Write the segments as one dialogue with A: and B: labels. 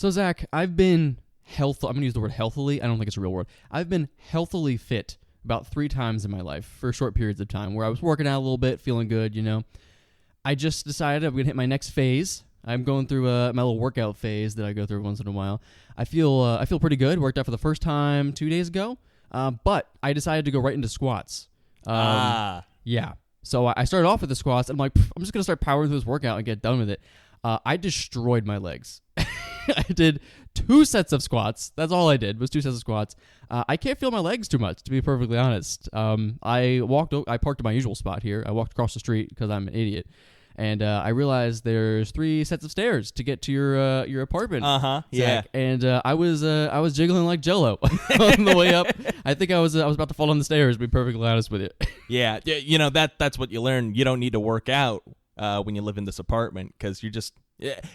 A: So, Zach, I've been I'm going to use the word healthily. I don't think it's a real word. I've been healthily fit about 3 times in my life for short periods of time where I was working out a little bit, feeling good, I just decided I'm going to hit my next phase. I'm going through my little workout phase that I go through once in a while. I feel pretty good. Worked out for the first time 2 days ago, but I decided to go right into squats. Yeah. So I started off with the squats. And I'm like, I'm just going to start powering through this workout and get done with it. I destroyed my legs. I did 2 sets of squats. That's all I did was 2 sets of squats. I can't feel my legs too much, to be perfectly honest. I parked at my usual spot here. I walked across the street because I'm an idiot. And I realized there's 3 sets of stairs to get to your apartment.
B: Yeah.
A: And I was jiggling like Jello on the way up. I think I was about to fall down the stairs, to be perfectly honest with you.
B: Yeah. That's what you learn. You don't need to work out when you live in this apartment because you're just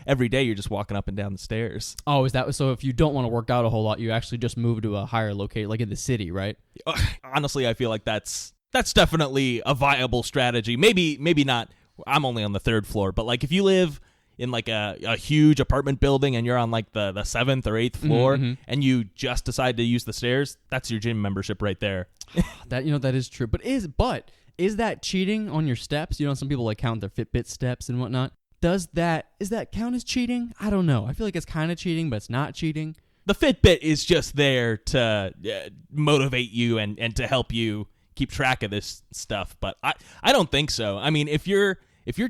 B: every day you're just walking up and down the stairs.
A: Oh, is that so? If you don't want to work out a whole lot, you actually just move to a higher location, like in the city, right?
B: Honestly, I feel like that's definitely a viable strategy. Maybe not. I'm only on the 3rd floor, but like if you live in like a huge apartment building and you're on like the 7th or 8th floor and you just decide to use the stairs, that's your gym membership right there.
A: That is true. But is that cheating on your steps? Some people like count their Fitbit steps and whatnot. Is that count as cheating? I don't know. I feel like it's kind of cheating, but it's not cheating.
B: The Fitbit is just there to motivate you and to help you keep track of this stuff. But I don't think so. I mean, if you're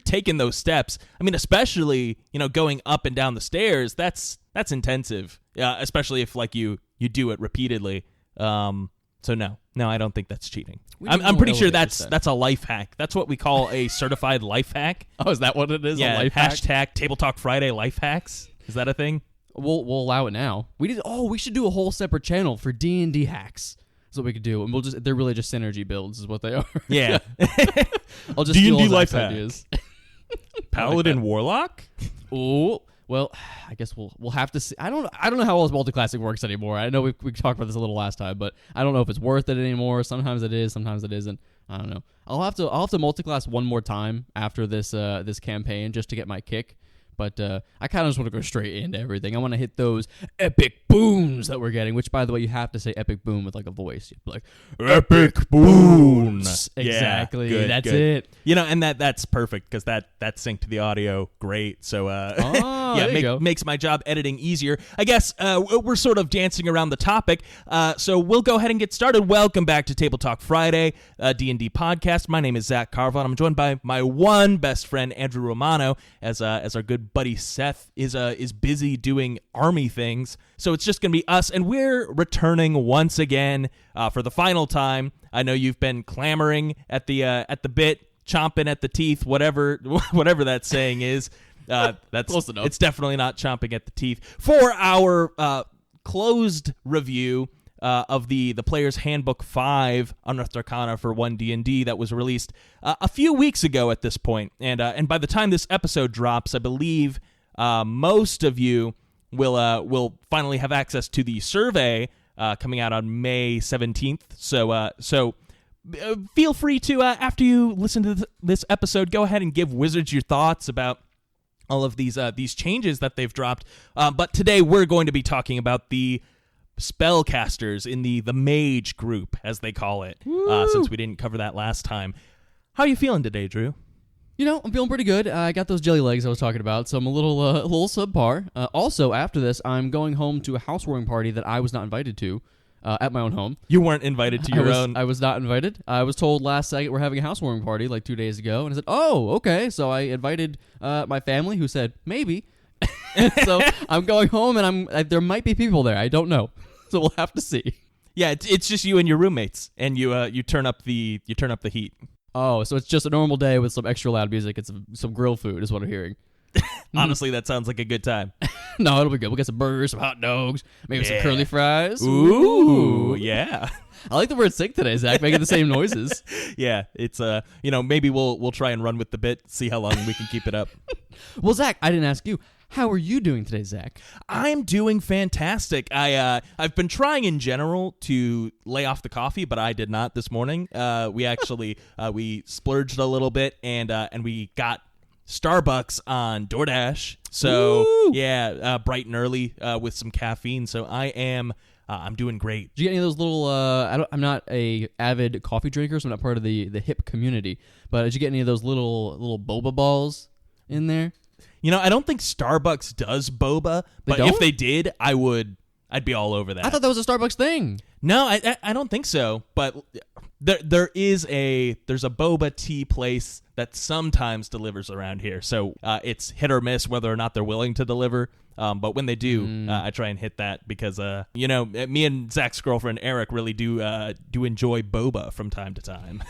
B: taking those steps, I mean, especially, going up and down the stairs, that's intensive, especially if like you do it repeatedly. So no, I don't think that's cheating. I'm pretty sure that's a life hack. That's what we call a certified life hack.
A: Oh, is that what it is?
B: Yeah,
A: a life hack?
B: #TableTalk Friday life hacks. Is that a thing?
A: We'll allow it now. We should do a whole separate channel for D&D hacks. That's what we could do, and they're really just synergy builds, is what they are.
B: Yeah.
A: I'll just steal all Zach's ideas.
B: Paladin Warlock?
A: Oh, well, I guess we'll have to see. I don't know how else multi-classing works anymore. I know we talked about this a little last time, but I don't know if it's worth it anymore. Sometimes it is, sometimes it isn't. I don't know. I'll have to multi-class one more time after this campaign just to get my kick. But I kind of just want to go straight into everything. I want to hit those epic booms that we're getting, which, by the way, you have to say epic boom with like a voice. You'd be like, epic booms. Exactly.
B: Yeah,
A: That's it.
B: And that's perfect because that synced the audio great. So, makes my job editing easier. I guess we're sort of dancing around the topic. So we'll go ahead and get started. Welcome back to Table Talk Friday, D&D podcast. My name is Zach Carvon. I'm joined by my one best friend, Andrew Romano, as our good buddy Seth is busy doing army things, so it's just gonna be us, and we're returning once again for the final time. I know you've been clamoring at the bit, chomping at the teeth, whatever that saying is. That's
A: close enough.
B: It's definitely not chomping at the teeth for our closed review of the Player's Handbook 5 Unearthed Arcana for 1D&D that was released a few weeks ago at this point. And by the time this episode drops, I believe most of you will finally have access to the survey coming out on May 17th. So feel free to, after you listen to this episode, go ahead and give Wizards your thoughts about all of these changes that they've dropped. But today we're going to be talking about the spellcasters in the mage group, as they call it, since we didn't cover that last time. How are you feeling today, Drew?
A: I'm feeling pretty good. I got those jelly legs I was talking about, so I'm a little subpar. Also, after this, I'm going home to a housewarming party that I was not invited to at my own home.
B: You weren't invited to your own?
A: I was not invited. I was told last second we're having a housewarming party like 2 days ago, and I said, oh, okay. So I invited my family, who said, maybe. So I'm going home, and there might be people there. I don't know. So we'll have to see.
B: Yeah, it's just you and your roommates, and you turn up the heat.
A: Oh, so it's just a normal day with some extra loud music and some grill food is what I'm hearing.
B: Honestly, that sounds like a good time.
A: No, it'll be good. We'll get some burgers, some hot dogs, maybe some curly fries.
B: Ooh, yeah.
A: I like the word sick today, Zach, making the same noises.
B: Yeah, it's maybe we'll try and run with the bit, see how long we can keep it up.
A: Well, Zach, I didn't ask you. How are you doing today, Zach?
B: I'm doing fantastic. I've been trying in general to lay off the coffee, but I did not this morning. We actually we splurged a little bit and we got Starbucks on DoorDash. So
A: Woo!
B: yeah, bright and early with some caffeine. So I'm doing great.
A: Did you get any of those little? I'm not a avid coffee drinker, so I'm not part of the hip community. But did you get any of those little boba balls in there?
B: I don't think Starbucks does boba, but if they did, I'd be all over that.
A: I thought that was a Starbucks thing.
B: No, I don't think so. But there's a boba tea place that sometimes delivers around here. So it's hit or miss whether or not they're willing to deliver. But when they do, I try and hit that because me and Zach's girlfriend Eric really do enjoy boba from time to time.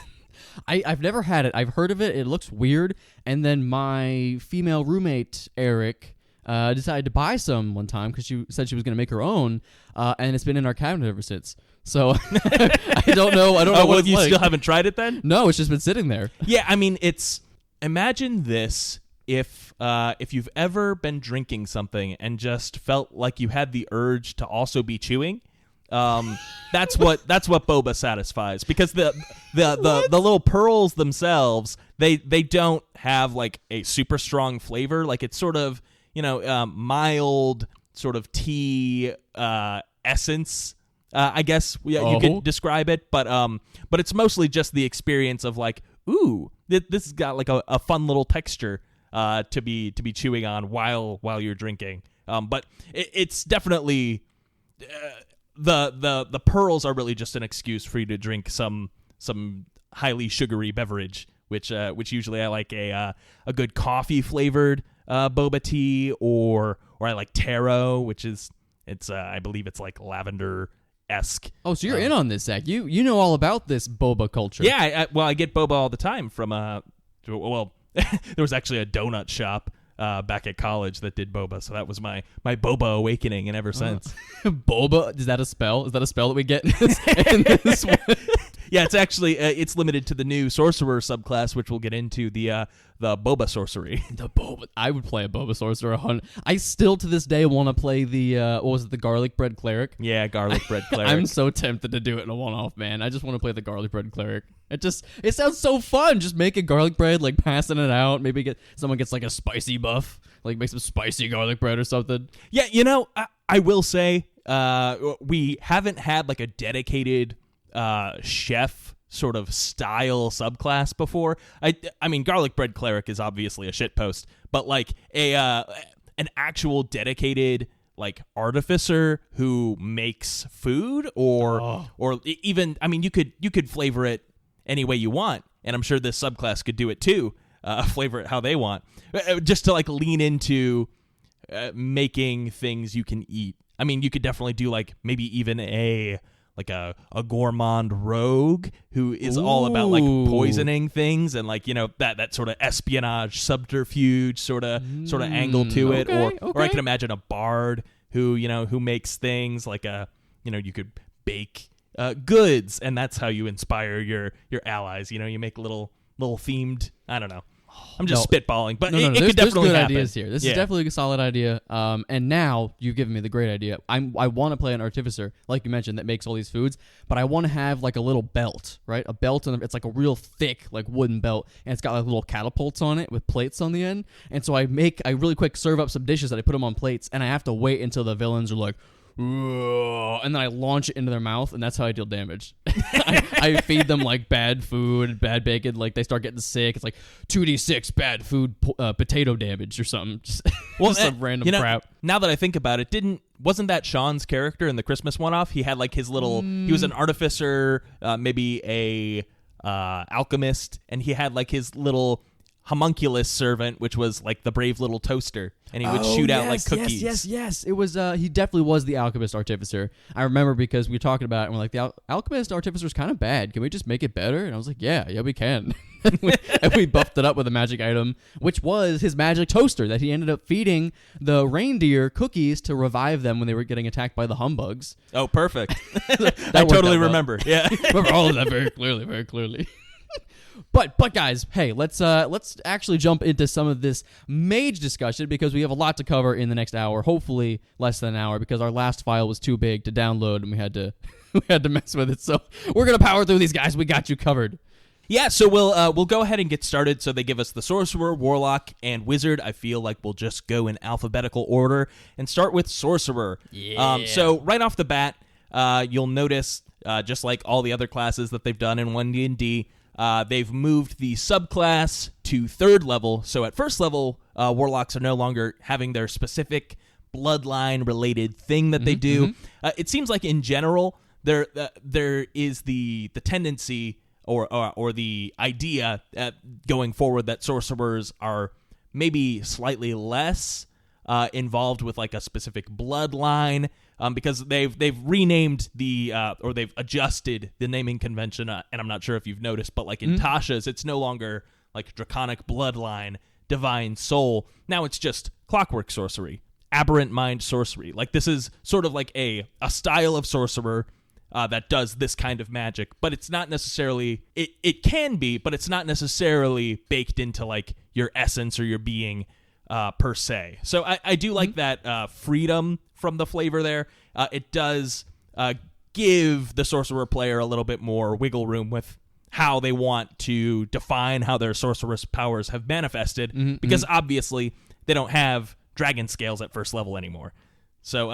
A: I've never had it. I've heard of it. It looks weird. And then my female roommate Eric decided to buy some one time because she said she was going to make her own, and it's been in our cabinet ever since. So I don't know. I don't know what it's
B: you
A: like.
B: Still haven't tried it then?
A: No, it's just been sitting there.
B: Yeah, I mean, imagine this if you've ever been drinking something and just felt like you had the urge to also be chewing. That's what boba satisfies, because the little pearls themselves, they don't have like a super strong flavor. Like it's sort of mild sort of tea essence, I guess you could describe it, but it's mostly just the experience of like, ooh, this has got like a fun little texture to be chewing on while you're drinking. But it's definitely the pearls are really just an excuse for you to drink some highly sugary beverage, which usually I like a good coffee flavored boba tea, or I like taro, which is I believe it's like lavender-esque.
A: Oh, so you're in on this, Zach. You know all about this boba culture.
B: Yeah, I get boba all the time from there was actually a donut shop back at college that did boba, so that was my boba awakening, and ever since.
A: Boba, is that a spell? Is that a spell that we get in this one?
B: Yeah, it's actually it's limited to the new sorcerer subclass, which we'll get into, the boba sorcery.
A: The boba, I would play a boba sorcerer 100. I still to this day want to play the the garlic bread cleric.
B: Yeah, garlic bread cleric.
A: I'm so tempted to do it in a one-off, man. I just want to play the garlic bread cleric. It sounds so fun. Just making garlic bread, like passing it out. Maybe someone gets like a spicy buff, like make some spicy garlic bread or something.
B: Yeah, I will say we haven't had like a dedicated chef sort of style subclass before. I mean, garlic bread cleric is obviously a shitpost, but like an actual dedicated like artificer who makes food, or even, I mean, you could flavor it any way you want, and I'm sure this subclass could do it too. Flavor it how they want, just to like lean into making things you can eat. I mean, you could definitely do like maybe even a gourmand rogue who is all about like poisoning things, and like that sort of espionage subterfuge sort of angle to it. Or I can imagine a bard who makes things like you could bake goods, and that's how you inspire your allies. You make little themed, I don't know. I'm just spitballing, but it could definitely
A: good
B: happen.
A: Ideas here. This is definitely a solid idea. And now you've given me the great idea. I want to play an artificer, like you mentioned, that makes all these foods, but I want to have like a little belt, right? A belt, and it's like a real thick, like wooden belt, and it's got like little catapults on it with plates on the end. And so I really quick serve up some dishes that I put them on plates, and I have to wait until the villains are like, and then I launch it into their mouth, and that's how I deal damage. I feed them like bad food, bad bacon, like they start getting sick. It's like 2d6 bad food, potato damage or something. Just some random crap.
B: Now that I think about it, wasn't that Sean's character in the Christmas one-off? He had like his little, he was an artificer, maybe a alchemist, and he had like his little homunculus servant, which was like the brave little toaster, and he would shoot out like cookies.
A: Yes. It was he definitely was the alchemist artificer. I remember because we were talking about it, and we're like, the alchemist artificer is kind of bad. Can we just make it better? And I was like, yeah, we can. and we buffed it up with a magic item, which was his magic toaster that he ended up feeding the reindeer cookies to revive them when they were getting attacked by the humbugs.
B: Oh, perfect. I totally remember. Yeah,
A: remember all of that very clearly. But guys, hey, let's actually jump into some of this mage discussion, because we have a lot to cover in the next hour, hopefully less than an hour, because our last file was too big to download and we had to mess with it. So we're gonna power through these, guys. We got you covered.
B: Yeah, so we'll go ahead and get started. So they give us the Sorcerer, Warlock, and Wizard. I feel like we'll just go in alphabetical order and start with Sorcerer.
A: Yeah.
B: So right off the bat, you'll notice, just like all the other classes that they've done in 1D&D, they've moved the subclass to 3rd level. So at 1st level, Warlocks are no longer having their specific bloodline-related thing that they do. It seems like in general, there is the tendency or the idea going forward that sorcerers are maybe slightly less involved with like a specific bloodline, because they've renamed or they've adjusted the naming convention, and I'm not sure if you've noticed, but like in Tasha's, it's no longer like Draconic Bloodline, Divine Soul. Now it's just Clockwork Sorcery, Aberrant Mind Sorcery. Like this is sort of like a style of sorcerer that does this kind of magic, but it's not necessarily, it can be, but it's not necessarily baked into like your essence or your being per se. So I do like that freedom from the flavor there. It does give the sorcerer player a little bit more wiggle room with how they want to define how their sorceress powers have manifested, because obviously they don't have dragon scales at 1st level anymore. So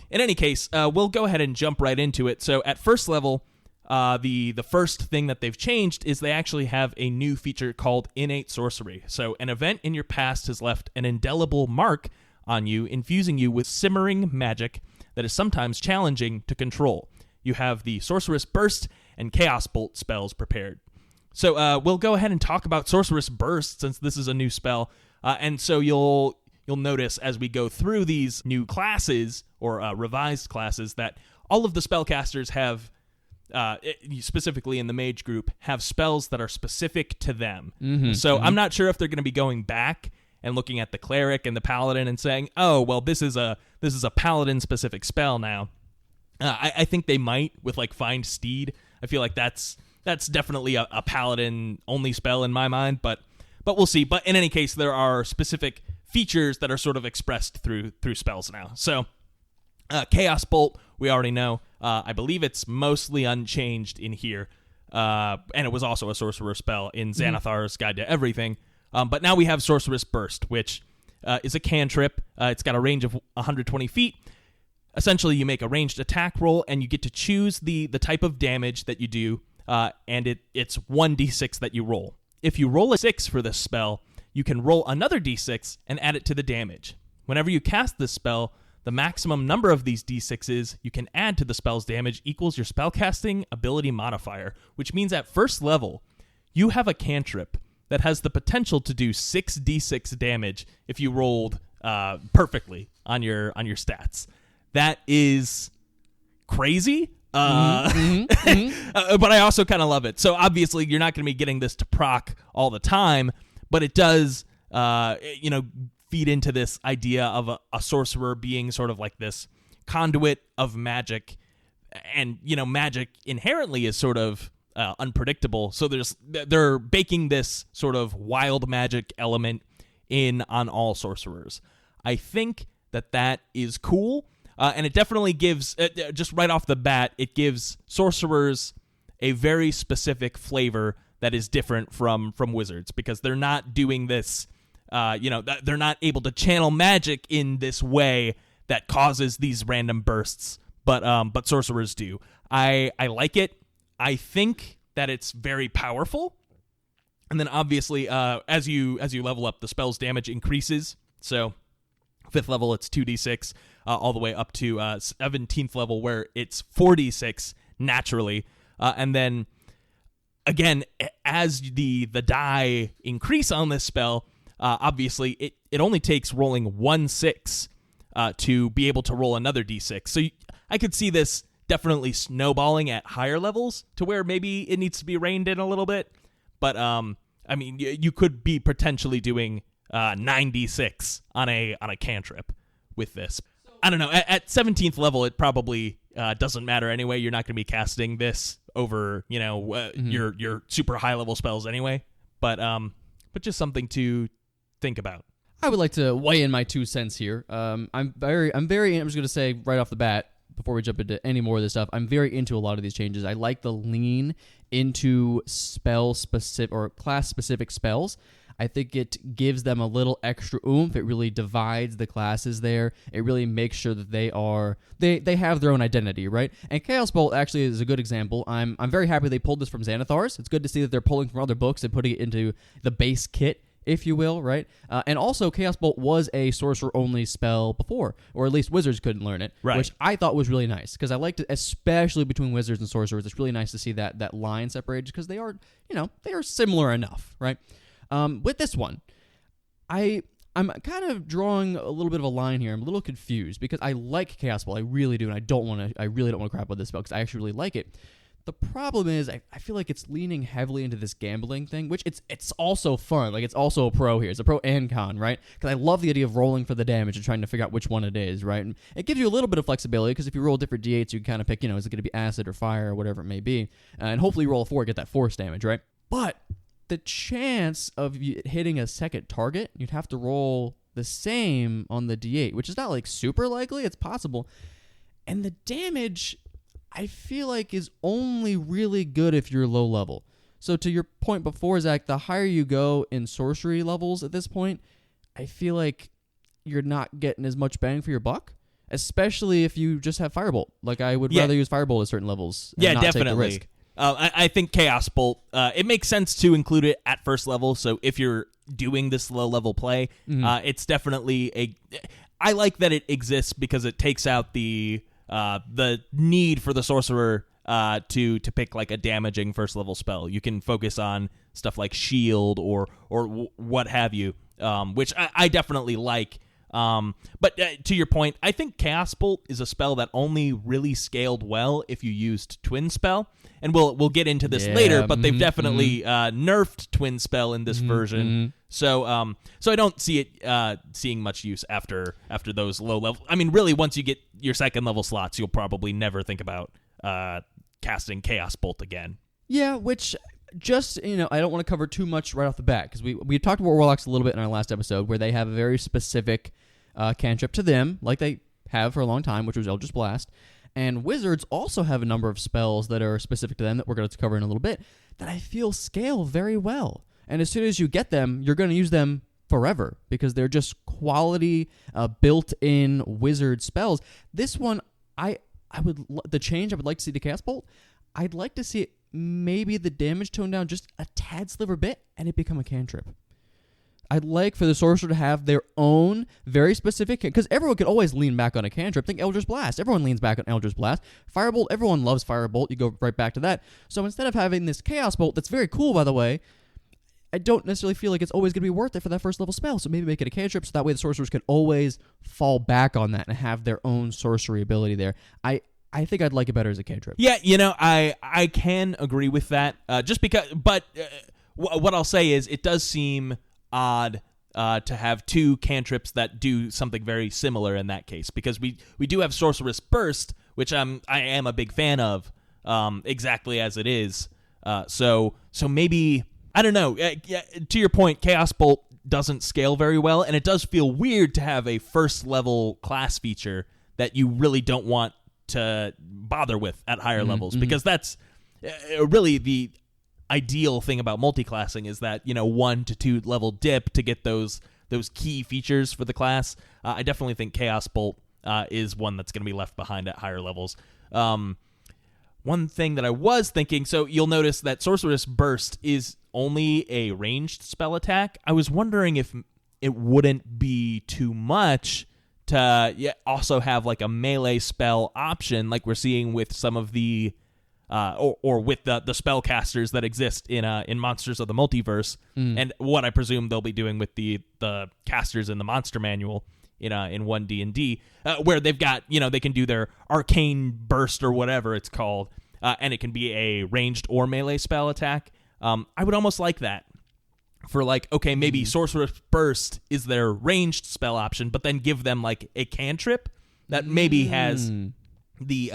B: in any case, we'll go ahead and jump right into it. So at 1st level, the first thing that they've changed is they actually have a new feature called Innate Sorcery. So an event in your past has left an indelible mark on you, infusing you with simmering magic that is sometimes challenging to control. You have the Sorceress Burst and Chaos Bolt spells prepared. So we'll go ahead and talk about Sorceress Burst, since this is a new spell. And so you'll notice as we go through these new classes or revised classes that all of the spellcasters have, specifically in the mage group, have spells that are specific to them. I'm not sure if they're going to be going back and looking at the cleric and the paladin and saying, oh, well, this is a paladin specific spell now. I think they might with like Find Steed. I feel like that's definitely a paladin only spell in my mind, but we'll see. But in any case, there are specific features that are sort of expressed through spells now. So Chaos Bolt, we already know. I believe it's mostly unchanged in here. And it was also a sorcerer spell in Xanathar's Guide to Everything. But now we have Sorceress Burst, which is a cantrip. It's got a range of 120 feet. Essentially, you make a ranged attack roll, and you get to choose the type of damage that you do, and it's 1d6 that you roll. If you roll a 6 for this spell, you can roll another d6 and add it to the damage. Whenever you cast this spell, the maximum number of these d6s you can add to the spell's damage equals your spellcasting ability modifier, which means at 1st level, you have a cantrip that has the potential to do 6d6 damage if you rolled perfectly on your stats. That is crazy. But I also kind of love it. So obviously you're not going to be getting this to proc all the time, but it does, feed into this idea of a sorcerer being sort of like this conduit of magic. And, magic inherently is sort of unpredictable. So they're baking this sort of wild magic element in on all sorcerers. I think that is cool. And it definitely gives, just right off the bat, it gives sorcerers a very specific flavor that is different from wizards, because they're not doing this, they're not able to channel magic in this way that causes these random bursts, but sorcerers do. I like it. I think that it's very powerful. And then obviously, as you level up, the spell's damage increases. So 5th level, it's 2d6, all the way up to 17th level, where it's 4d6 naturally. And then, again, as the die increase on this spell, obviously, it only takes rolling 1/6 to be able to roll another d6. So I could see this definitely snowballing at higher levels to where maybe it needs to be reined in a little bit. But, you could be potentially doing 9d6 on a cantrip with this. I don't know. At 17th level, it probably doesn't matter anyway. You're not going to be casting this over, your super high level spells anyway. But just something to think about.
A: I would like to weigh in my 2 cents here. I'm just going to say right off the bat, before we jump into any more of this stuff, I'm very into a lot of these changes. I like the lean into spell specific or class specific spells. I think it gives them a little extra oomph. It really divides the classes there. It really makes sure that they have their own identity, right? And Chaos Bolt actually is a good example. I'm very happy they pulled this from Xanathar's. It's good to see that they're pulling from other books and putting it into the base kit, if you will, right? And also, Chaos Bolt was a sorcerer-only spell before, or at least wizards couldn't learn it,
B: right,
A: which I thought was really nice, because I liked it, especially between wizards and sorcerers. It's really nice to see that line separated, because they are similar enough, right? With this one, I'm kind of drawing a little bit of a line here. I'm a little confused because I like Chaos Bolt. I really do, and I really don't want to crap with this spell because I actually really like it. The problem is I feel like it's leaning heavily into this gambling thing, which it's also fun. Like, it's also a pro here. It's a pro and con, right? Because I love the idea of rolling for the damage and trying to figure out which one it is, right? And it gives you a little bit of flexibility because if you roll different d8s, you can kind of pick, is it going to be acid or fire or whatever it may be. And hopefully you roll a 4, get that force damage, right? But the chance of you hitting a second target, you'd have to roll the same on the d8, which is not like super likely. It's possible. And the damage, I feel like, is only really good if you're low level. So to your point before, Zach, the higher you go in sorcery levels at this point, I feel like you're not getting as much bang for your buck, especially if you just have Firebolt. Like, I would rather use Firebolt at certain levels and not
B: definitely.
A: take the risk.
B: I think Chaos Bolt, it makes sense to include it at first level. So if you're doing this low level play, it's definitely I like that it exists because it takes out the need for the sorcerer to pick like a damaging first level spell. You can focus on stuff like shield or what have you, which I definitely like. But to your point, I think Chaos Bolt is a spell that only really scaled well if you used Twin Spell, and we'll get into this later. But they've definitely nerfed Twin Spell in this version, so I don't see it seeing much use after those low level. I mean, really, once you get your second level slots, you'll probably never think about casting Chaos Bolt again.
A: Yeah, which. Just, I don't want to cover too much right off the bat, because we talked about Warlocks a little bit in our last episode, where they have a very specific cantrip to them, like they have for a long time, which was Eldritch Blast. And Wizards also have a number of spells that are specific to them that we're going to cover in a little bit, that I feel scale very well. And as soon as you get them, you're going to use them forever, because they're just quality, built-in Wizard spells. This one, the change I would like to see to Chaos Bolt, I'd like to see it maybe the damage toned down just a tad sliver bit and it become a cantrip. I'd like for the sorcerer to have their own very specific, because everyone can always lean back on a cantrip. Think Eldritch Blast. Everyone leans back on Eldritch Blast. Firebolt, everyone loves Firebolt. You go right back to that. So instead of having this Chaos Bolt, that's very cool, by the way, I don't necessarily feel like it's always going to be worth it for that first level spell. So maybe make it a cantrip, so that way the sorcerers can always fall back on that and have their own sorcery ability there. I think I'd like it better as a cantrip.
B: Yeah, I can agree with that. Just because, but what I'll say is it does seem odd to have two cantrips that do something very similar in that case, because we do have Sorcerous Burst, which I am a big fan of, exactly as it is. So maybe, I don't know. To your point, Chaos Bolt doesn't scale very well, and it does feel weird to have a first level class feature that you really don't want to bother with at higher levels, because that's really the ideal thing about multiclassing, is that 1 to 2 level dip to get those key features for the class. I definitely think Chaos Bolt is one that's going to be left behind at higher levels. One thing that I was thinking, so you'll notice that Sorcerous Burst is only a ranged spell attack. I was wondering if it wouldn't be too much to also have like a melee spell option, like we're seeing with some of the or with the spellcasters that exist in Monsters of the Multiverse, and what I presume they'll be doing with the casters in the Monster Manual in 1D&D, where they've got they can do their arcane burst or whatever it's called, and it can be a ranged or melee spell attack. I would almost like that. For like, okay, maybe Sorcerous Burst is their ranged spell option, but then give them like a cantrip that maybe has the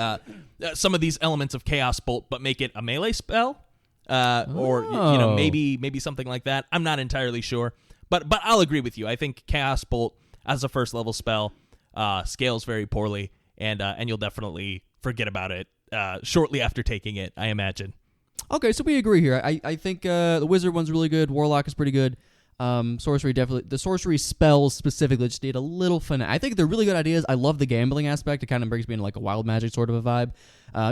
B: some of these elements of Chaos Bolt, but make it a melee spell, or maybe something like that. I'm not entirely sure, but I'll agree with you. I think Chaos Bolt as a first level spell scales very poorly, and you'll definitely forget about it shortly after taking it, I imagine.
A: Okay, so we agree here. I think the wizard one's really good. Warlock is pretty good. Sorcery definitely. The sorcery spells specifically just need a little finesse. I think they're really good ideas. I love the gambling aspect. It kind of brings me into like a wild magic sort of a vibe.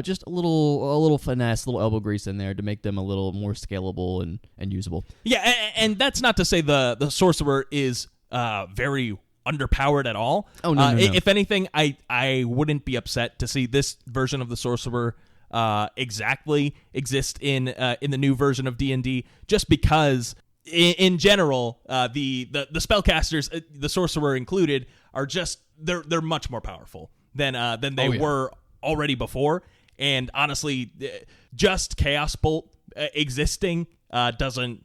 A: Just a little finesse, a little elbow grease in there to make them a little more scalable and usable.
B: Yeah, and that's not to say the sorcerer is very underpowered at all.
A: Oh no, no.
B: If anything, I wouldn't be upset to see this version of the sorcerer exactly exist in the new version of D&D, just because in general the spellcasters, the sorcerer included, are just they're much more powerful than they were already before. And honestly, just Chaos Bolt existing doesn't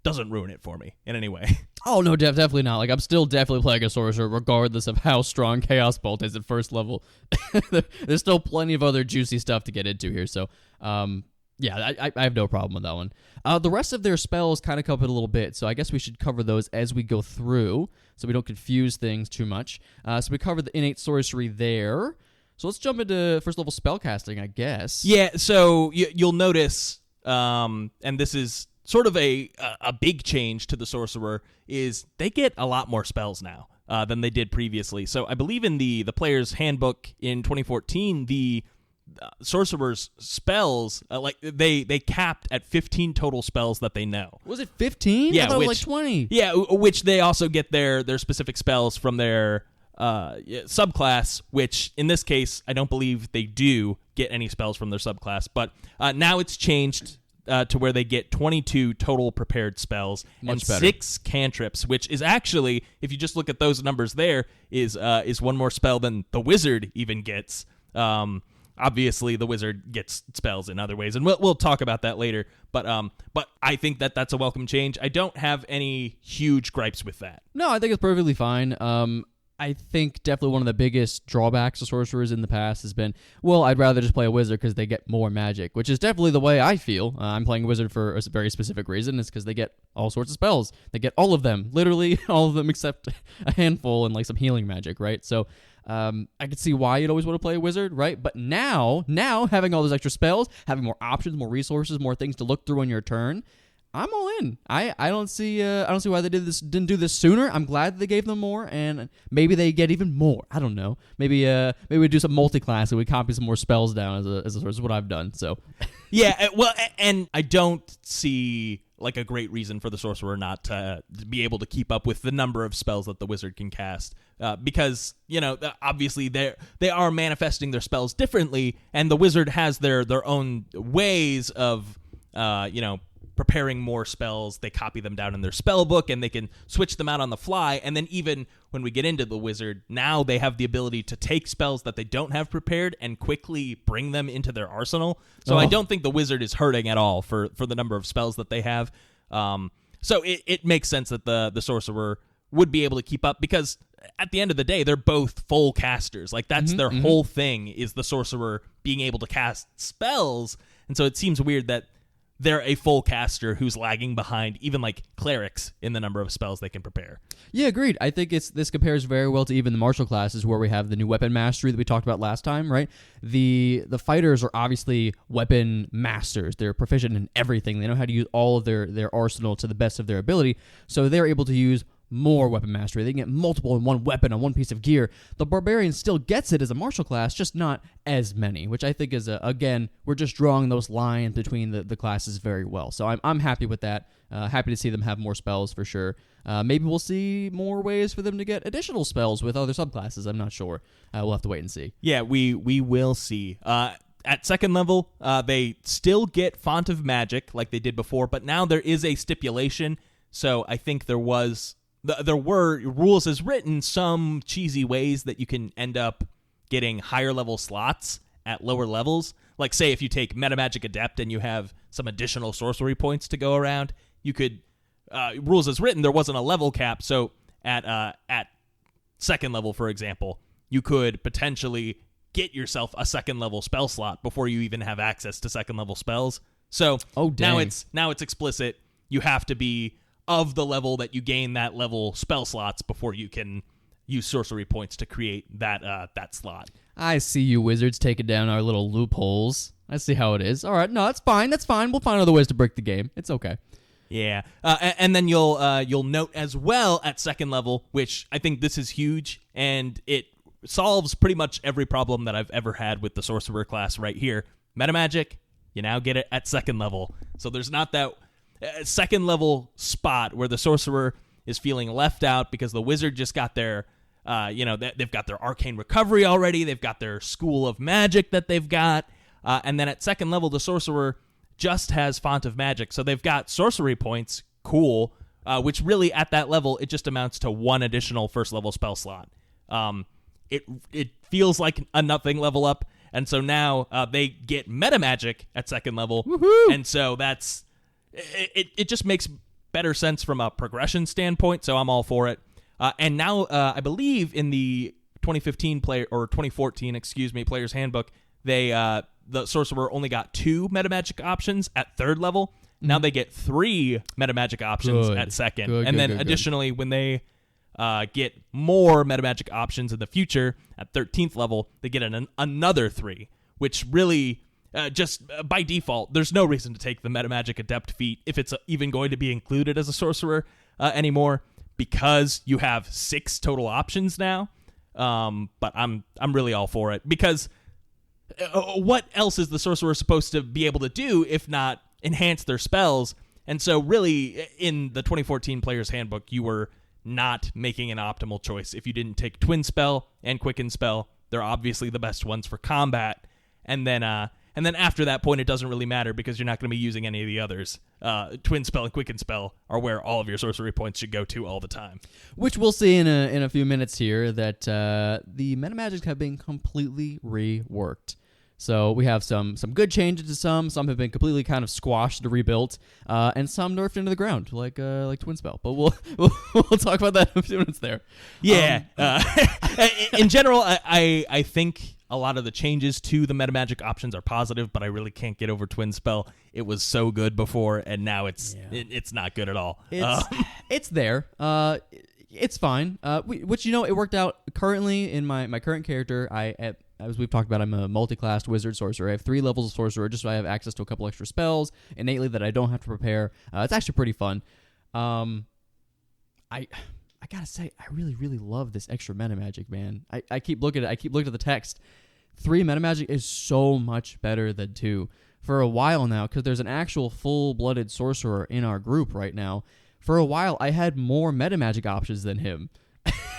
B: ruin it for me in any way.
A: Oh no, definitely not. Like, I'm still definitely playing a sorcerer regardless of how strong Chaos Bolt is at first level. There's still plenty of other juicy stuff to get into here. So yeah, I have no problem with that one. The rest of their spells kind of covered a little bit, so I guess we should cover those as we go through so we don't confuse things too much. So we covered the innate sorcery there. So let's jump into first level spellcasting, I guess.
B: Yeah, so you'll notice, and this is sort of a big change to the sorcerer, is they get a lot more spells now than they did previously. So I believe in the player's handbook in 2014, the sorcerer's spells, they capped at 15 total spells that they know.
A: Was it 15?
B: Yeah,
A: I thought it was like 20.
B: Yeah, which they also get their specific spells from their subclass, which in this case, I don't believe they do get any spells from their subclass. But now it's changed to where they get 22 total prepared spells and 6 cantrips, which is actually, if you just look at those numbers there, is one more spell than the wizard even gets. Obviously, the wizard gets spells in other ways, and we'll talk about that later. But I think that's a welcome change. I don't have any huge gripes with that.
A: No, I think it's perfectly fine. I think definitely one of the biggest drawbacks of sorcerers in the past has been, well, I'd rather just play a wizard because they get more magic, which is definitely the way I feel. I'm playing a wizard for a very specific reason. It's because they get all sorts of spells. They get all of them, literally all of them except a handful and like some healing magic, right? So I could see why you'd always want to play a wizard, right? But now having all those extra spells, having more options, more resources, more things to look through on your turn, I'm all in. I don't see why they didn't do this sooner. I'm glad they gave them more, and maybe they get even more. I don't know. Maybe we do some multi-class and we copy some more spells down as a source of what I've done. So
B: yeah, well, and I don't see like a great reason for the sorcerer not to be able to keep up with the number of spells that the wizard can cast, because obviously they are manifesting their spells differently, and the wizard has their own ways of preparing more spells. They copy them down in their spell book, and they can switch them out on the fly. And then even when we get into the wizard, now they have the ability to take spells that they don't have prepared and quickly bring them into their arsenal. So I don't think the wizard is hurting at all for the number of spells that they have. So it makes sense that the sorcerer would be able to keep up, because at the end of the day, they're both full casters. Like, that's their whole thing, is the sorcerer being able to cast spells. And so it seems weird that they're a full caster who's lagging behind even like clerics in the number of spells they can prepare.
A: Yeah, agreed. I think this compares very well to even the martial classes, where we have the new weapon mastery that we talked about last time, right? The fighters are obviously weapon masters. They're proficient in everything. They know how to use all of their arsenal to the best of their ability, so they're able to use more weapon mastery. They can get multiple in one weapon on one piece of gear. The barbarian still gets it as a martial class, just not as many, which I think is, again, we're just drawing those lines between the classes very well. So I'm happy with that. Happy to see them have more spells for sure. Maybe we'll see more ways for them to get additional spells with other subclasses. I'm not sure. We'll have to wait and see.
B: Yeah, we will see. At second level, they still get Font of Magic like they did before, but now there is a stipulation. So I think there were rules as written, some cheesy ways that you can end up getting higher level slots at lower levels. Like, say, if you take Metamagic Adept and you have some additional sorcery points to go around, you could, rules as written, there wasn't a level cap. So at second level, for example, you could potentially get yourself a second level spell slot before you even have access to second level spells. So now it's explicit. You have to be of the level that you gain that level spell slots before you can use sorcery points to create that slot.
A: I see you wizards taking down our little loopholes. I see how it is. All right, no, that's fine. That's fine. We'll find other ways to break the game. It's okay.
B: Yeah, and then you'll note as well at second level, which I think this is huge, and it solves pretty much every problem that I've ever had with the sorcerer class right here. Metamagic, you now get it at second level. So there's not that second level spot where the sorcerer is feeling left out because the wizard just got their, they've got their arcane recovery already. They've got their school of magic that they've got. And then at second level, the sorcerer just has font of magic. So they've got sorcery points, cool, which really at that level, it just amounts to one additional first level spell slot. It feels like a nothing level up. And so now they get metamagic at second level.
A: Woohoo!
B: And so that's it just makes better sense from a progression standpoint. So I'm all for it. And now I believe in the 2014 Player's Handbook, the sorcerer only got 2 metamagic options at third level. Now they get 3 metamagic options at second. And then additionally, when they get more metamagic options in the future at 13th level, they get another 3, which really just by default, there's no reason to take the metamagic adept feat if it's even going to be included as a sorcerer anymore, because you have 6 total options now. But I'm really all for it, because what else is the sorcerer supposed to be able to do if not enhance their spells? And so really, in the 2014 Player's Handbook, you were not making an optimal choice if you didn't take Twin Spell and Quicken Spell. They're obviously the best ones for combat. And then after that point, it doesn't really matter because you're not going to be using any of the others. Twin Spell and Quicken Spell are where all of your sorcery points should go to all the time.
A: Which we'll see in a few minutes here that the metamagics have been completely reworked. So we have some good changes to some have been completely kind of squashed and rebuilt, and some nerfed into the ground, like Twin Spell. But we'll talk about that in a few minutes there.
B: Yeah. In general, I think a lot of the changes to the metamagic options are positive, but I really can't get over Twin Spell. It was so good before, and now it's not good at all.
A: It's there. It's fine. Which, it worked out currently in my current character. As we've talked about, I'm a multi-classed wizard sorcerer. I have 3 levels of sorcerer just so I have access to a couple extra spells innately that I don't have to prepare. It's actually pretty fun. I gotta say, I really, really love this extra metamagic, man. I keep looking at the text. 3 metamagic is so much better than 2. For a while now, because there's an actual full-blooded sorcerer in our group right now, for a while I had more metamagic options than him.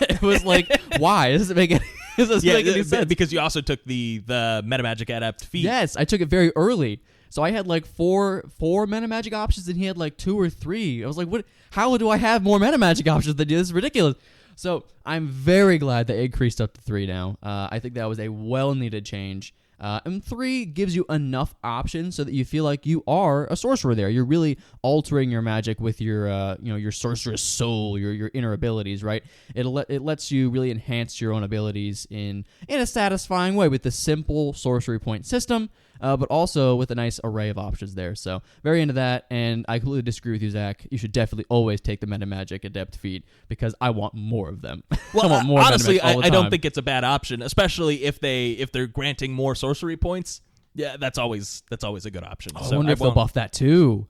A: It was like, why? It doesn't make any sense.
B: Because you also took the metamagic adept feat.
A: Yes, I took it very early. So I had like four metamagic options, and he had like 2 or 3. I was like, what? How do I have more metamagic options than you? This is ridiculous. So I'm very glad they increased up to 3 now. I think that was a well-needed change. And 3 gives you enough options so that you feel like you are a sorcerer there. You're really altering your magic with your, your sorceress soul, your inner abilities, right? It lets you really enhance your own abilities in a satisfying way with the simple sorcery point system, but also with a nice array of options there. So very into that, and I completely disagree with you, Zach. You should definitely always take the metamagic adept feat because I want more of them.
B: Well,
A: I want more
B: honestly,
A: I
B: don't think it's a bad option, especially if they're granting more sorcery points. Yeah, that's always a good option.
A: I wonder if they'll buff that too.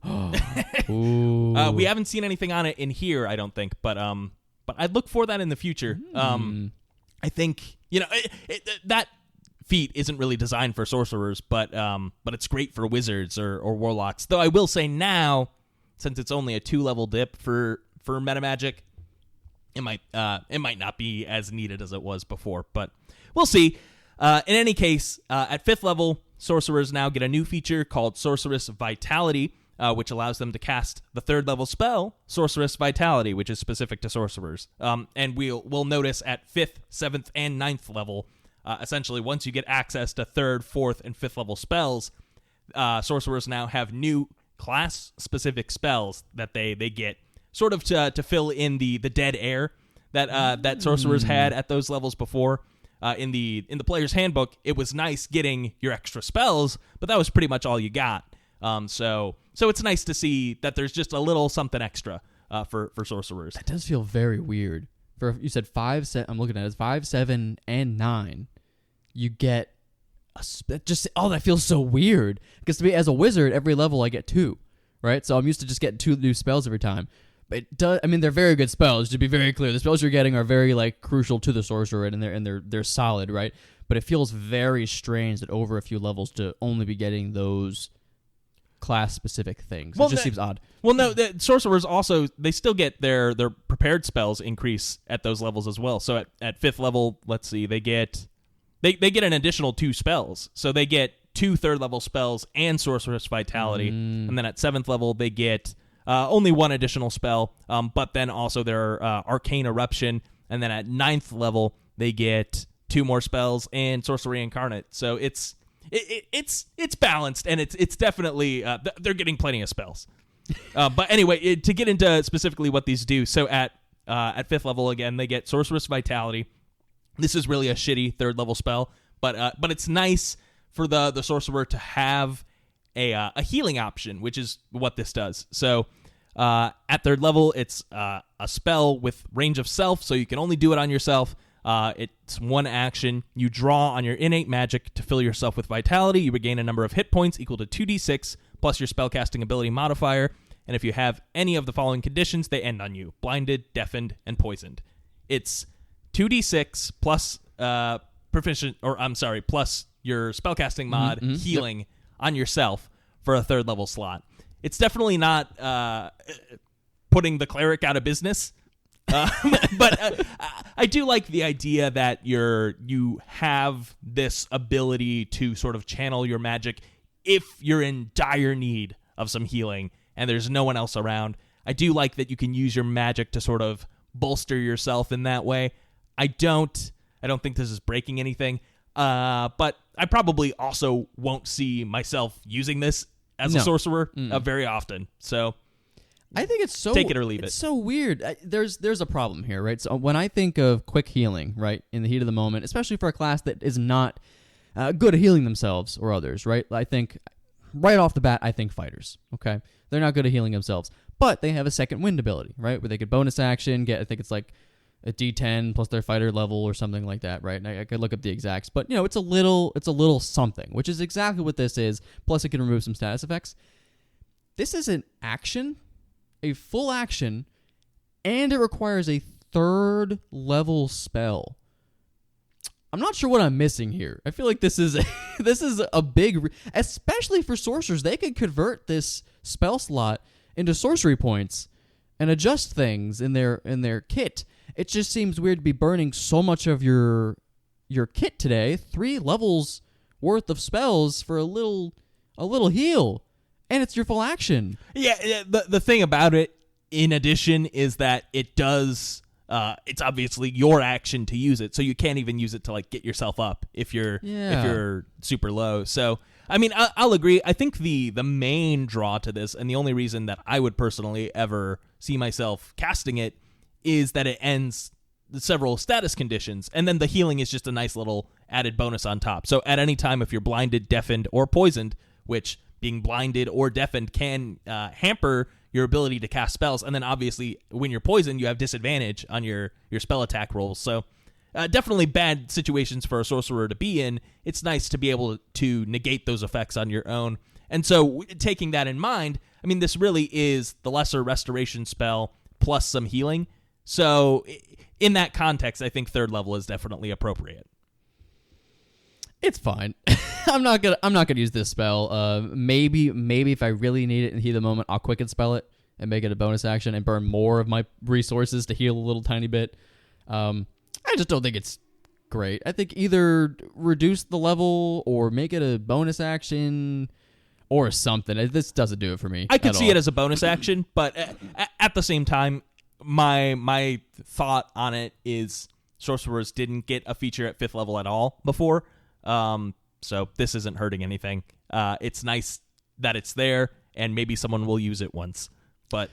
B: We haven't seen anything on it in here, I don't think, but I'd look for that in the future. I think that feat isn't really designed for sorcerers, but it's great for wizards or warlocks. Though I will say now, since it's only a 2-level dip for metamagic, it might not be as needed as it was before, but we'll see. In any case, at 5th level, sorcerers now get a new feature called Sorceress Vitality, which allows them to cast the 3rd level spell, Sorceress Vitality, which is specific to sorcerers. And we'll notice at 5th, 7th, and 9th level, essentially once you get access to 3rd, 4th, and 5th level spells, sorcerers now have new class-specific spells that they get sort of to fill in the dead air that sorcerers had at those levels before. In the Player's Handbook, it was nice getting your extra spells, but that was pretty much all you got. So it's nice to see that there's just a little something extra for sorcerers.
A: That does feel very weird. You said 5, I'm looking at it, 5, 7, and 9. you get that feels so weird. Because to me, as a wizard, every level I get 2, right? So I'm used to just getting 2 new spells every time. But it does, I mean, they're very good spells. To be very clear, the spells you're getting are very like crucial to the sorcerer, and they're solid, right? But it feels very strange that over a few levels to only be getting those class-specific things. Well, it just seems odd.
B: Well, no, the sorcerers also, they still get their prepared spells increase at those levels as well. So at 5th level, let's see, they get an additional 2 spells. So they get 2 3rd-level spells and Sorcerer's Vitality. And then at 7th level, they get only 1 additional spell, but then also their Arcane Eruption. And then at 9th level, they get 2 more spells and Sorcery Incarnate. So it's balanced, and it's definitely they're getting plenty of spells. But anyway, to get into specifically what these do, so at 5th level again, they get Sorcerer's Vitality. This is really a shitty 3rd level spell, but it's nice for the sorcerer to have a healing option, which is what this does. So at 3rd level, it's a spell with range of self, so you can only do it on yourself. It's 1 action. You draw on your innate magic to fill yourself with vitality. You regain a number of hit points equal to 2d6 plus your spellcasting ability modifier. And if you have any of the following conditions, they end on you: blinded, deafened, and poisoned. It's 2d6 plus plus your spellcasting mod healing on yourself for a 3rd level slot. It's definitely not putting the cleric out of business. But I do like the idea that you have this ability to sort of channel your magic if you're in dire need of some healing and there's no one else around. I do like that you can use your magic to sort of bolster yourself in that way. I don't think this is breaking anything, but I probably also won't see myself using this as a sorcerer very often. So
A: I think it's so
B: take it or leave it.
A: It's so weird. There's a problem here, right? So when I think of quick healing, right, in the heat of the moment, especially for a class that is not good at healing themselves or others, right? I think right off the bat, I think fighters. Okay, they're not good at healing themselves, but they have a second wind ability, right, where they could bonus action get. I think it's like a D10 plus their fighter level or something like that, right? And I could look up the exacts, but it's a little something, which is exactly what this is. Plus, it can remove some status effects. This is an action. A full action, and it requires a 3rd level spell. I'm not sure what I'm missing here. I feel like this is a big, especially for sorcerers. They could convert this spell slot into sorcery points and adjust things in their kit. It just seems weird to be burning so much of your kit today. 3 levels worth of spells for a little heal. And it's your full action.
B: Yeah, the thing about it, in addition, is that it does. It's obviously your action to use it, so you can't even use it to like get yourself up if you're super low. So I mean, I'll agree. I think the main draw to this, and the only reason that I would personally ever see myself casting it, is that it ends several status conditions, and then the healing is just a nice little added bonus on top. So at any time, if you're blinded, deafened, or poisoned, which being blinded or deafened can hamper your ability to cast spells. And then obviously when you're poisoned, you have disadvantage on your spell attack rolls. So definitely bad situations for a sorcerer to be in. It's nice to be able to negate those effects on your own. And so taking that in mind, I mean, this really is the lesser restoration spell plus some healing. So in that context, I think 3rd level is definitely appropriate.
A: It's fine. I'm not gonna use this spell. Maybe if I really need it in the heat of the moment, I'll quicken spell it and make it a bonus action and burn more of my resources to heal a little tiny bit. I just don't think it's great. I think either reduce the level or make it a bonus action or something. This doesn't do it for me.
B: I could see it as a bonus action, but at the same time, my thought on it is sorcerers didn't get a feature at 5th level at all before. So this isn't hurting anything. It's nice that it's there, and maybe someone will use it once. But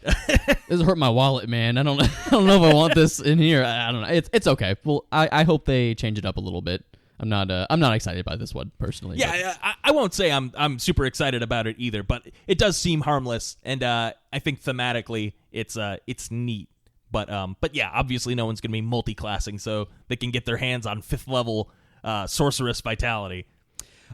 A: this hurt my wallet, man. I don't know if I want this in here. I don't know. It's okay. Well, I hope they change it up a little bit. I'm not excited by this one personally.
B: Yeah, I won't say I'm super excited about it either, but it does seem harmless, and I think thematically it's neat. But yeah, obviously no one's gonna be multi-classing, so they can get their hands on 5th level sorceress vitality.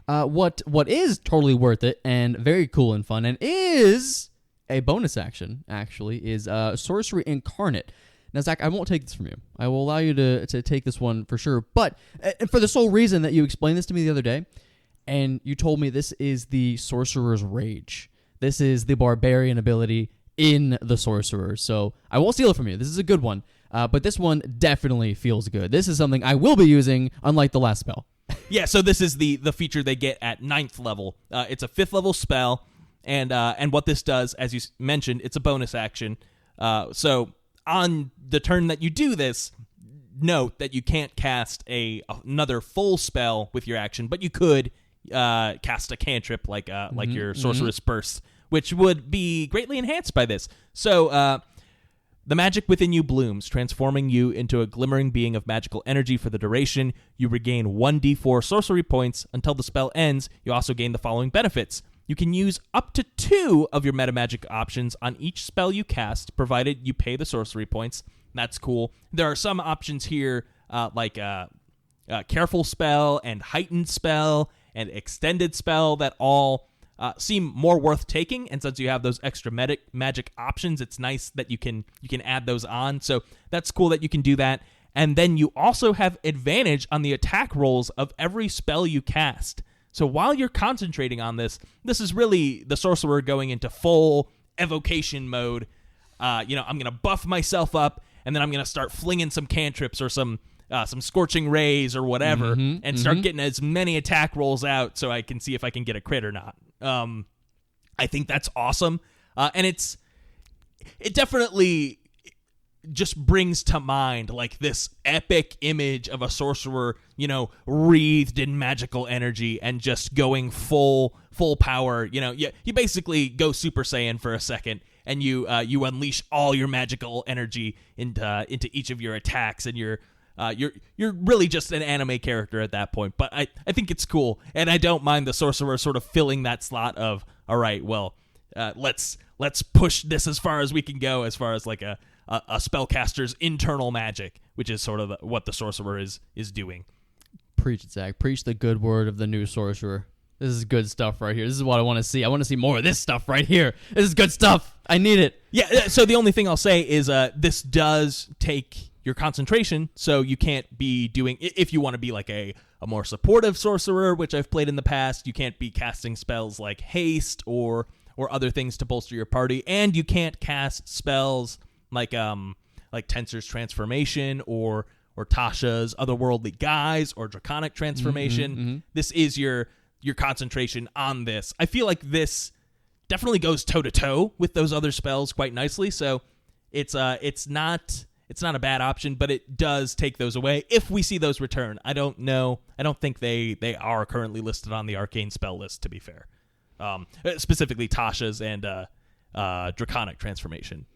A: What is totally worth it and very cool and fun and is a bonus action, actually, is Sorcery Incarnate. Now, Zach, I won't take this from you. I will allow you to take this one for sure, but for the sole reason that you explained this to me the other day, and you told me this is the Sorcerer's Rage. This is the Barbarian ability in the Sorcerer, so I won't steal it from you. This is a good one, but this one definitely feels good. This is something I will be using, unlike the last spell.
B: Yeah, so this is the feature they get at 9th level. It's a 5th level spell, and what this does, as you mentioned, it's a bonus action. So on the turn that you do this, note that you can't cast another full spell with your action, but you could cast a cantrip like your Sorceress Burst, which would be greatly enhanced by this. So the magic within you blooms, transforming you into a glimmering being of magical energy for the duration. You regain 1d4 sorcery points until the spell ends. You also gain the following benefits. You can use up to 2 of your metamagic options on each spell you cast, provided you pay the sorcery points. That's cool. There are some options here, like Careful Spell and Heightened Spell and Extended Spell that all seem more worth taking, and since you have those extra magic options, it's nice that you can add those on. So that's cool that you can do that. And then you also have advantage on the attack rolls of every spell you cast. So while you're concentrating on this is really the Sorcerer going into full evocation mode. I'm going to buff myself up, and then I'm going to start flinging some cantrips or some Scorching Rays or whatever, and start getting as many attack rolls out so I can see if I can get a crit or not. I think that's awesome, and it definitely just brings to mind like this epic image of a sorcerer, wreathed in magical energy and just going full power. You basically go Super Saiyan for a second, and you unleash all your magical energy into each of your attacks, and you're really just an anime character at that point. But I think it's cool, and I don't mind the Sorcerer sort of filling that slot of, all right, well, let's push this as far as we can go, as far as like a spellcaster's internal magic, which is sort of what the Sorcerer is doing.
A: Preach it, Zach. Preach the good word of the new Sorcerer. This is good stuff right here. This is what I want to see. I want to see more of this stuff right here. This is good stuff. I need it.
B: Yeah, so the only thing I'll say is this does take your concentration, so you can't be doing, if you want to be like a more supportive Sorcerer, which I've played in the past, you can't be casting spells like Haste or other things to bolster your party, and you can't cast spells like Tensor's Transformation or Tasha's Otherworldly Guise or Draconic Transformation. This is your concentration on this. I feel like this definitely goes toe-to-toe with those other spells quite nicely, so it's not a bad option, but it does take those away if we see those return. I don't know. I don't think they are currently listed on the arcane spell list, to be fair. Specifically Tasha's and Draconic Transformation.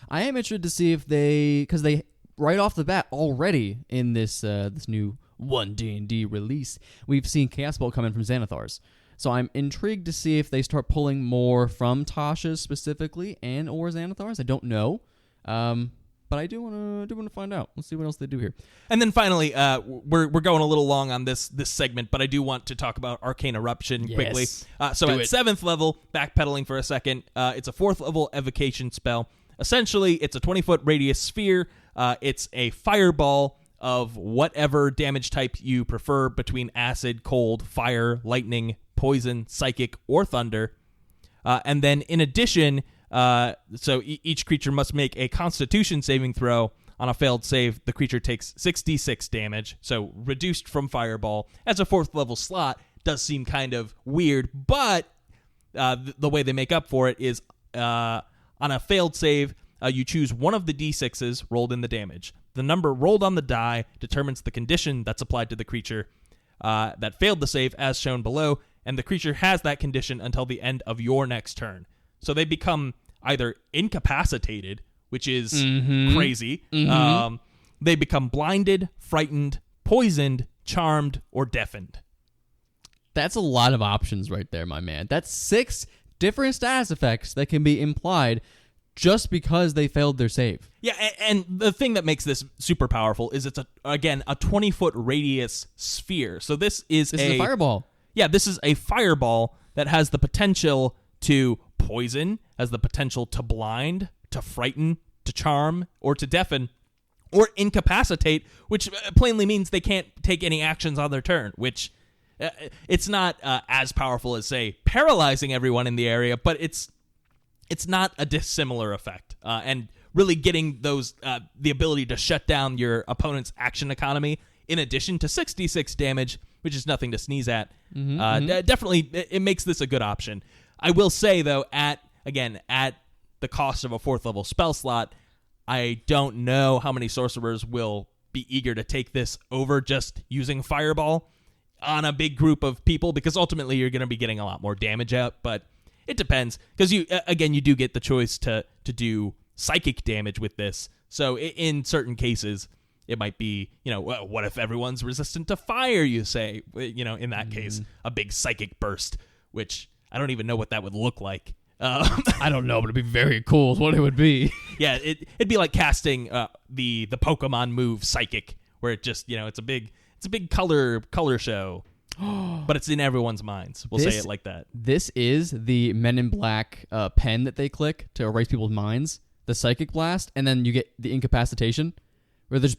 A: I am interested to see if because they right off the bat already in this new 1D&D release, we've seen Chaos Bolt come in from Xanathar's. So I'm intrigued to see if they start pulling more from Tasha's specifically and or Xanathar's. I don't know. But I do want to find out. Let's see what else they do here.
B: And then finally, we're going a little long on this segment, but I do want to talk about Arcane Eruption quickly. So at 7th level, backpedaling for a second, it's a 4th level evocation spell. Essentially, it's a 20-foot radius sphere. It's a fireball of whatever damage type you prefer between acid, cold, fire, lightning, poison, psychic, or thunder. And then in addition, so each creature must make a Constitution saving throw. On a failed save, the creature takes 6d6 damage, so reduced from Fireball. As a 4th level slot, does seem kind of weird, but the way they make up for it is on a failed save, you choose one of the d6s rolled in the damage. The number rolled on the die determines the condition that's applied to the creature that failed the save, as shown below, and the creature has that condition until the end of your next turn. So they become either incapacitated, which is crazy. They become blinded, frightened, poisoned, charmed, or deafened.
A: That's a lot of options right there, my man. That's 6 different status effects that can be implied just because they failed their save.
B: Yeah, and the thing that makes this super powerful is it's a 20-foot radius sphere. So this is
A: a fireball.
B: Yeah, this is a fireball that has the potential to poison, has the potential to blind, to frighten, to charm, or to deafen, or incapacitate, which plainly means they can't take any actions on their turn, which it's not as powerful as, say, paralyzing everyone in the area, but it's not a dissimilar effect. And really getting those the ability to shut down your opponent's action economy in addition to 66 damage, which is nothing to sneeze at. Definitely, it makes this a good option. I will say, though, at the cost of a 4th level spell slot, I don't know how many sorcerers will be eager to take this over just using Fireball on a big group of people, because ultimately you're going to be getting a lot more damage out, but it depends, because you do get the choice to do psychic damage with this. So in certain cases, it might be, what if everyone's resistant to fire, you say? In that case, a big psychic burst, which I don't even know what that would look like.
A: I don't know, but it'd be very cool is what it would be.
B: Yeah, it'd be like casting the Pokemon move Psychic, where it just, it's a big color show. But it's in everyone's minds. We'll say it like that.
A: This is the Men in Black pen that they click to erase people's minds, the Psychic Blast, and then you get the incapacitation, where there's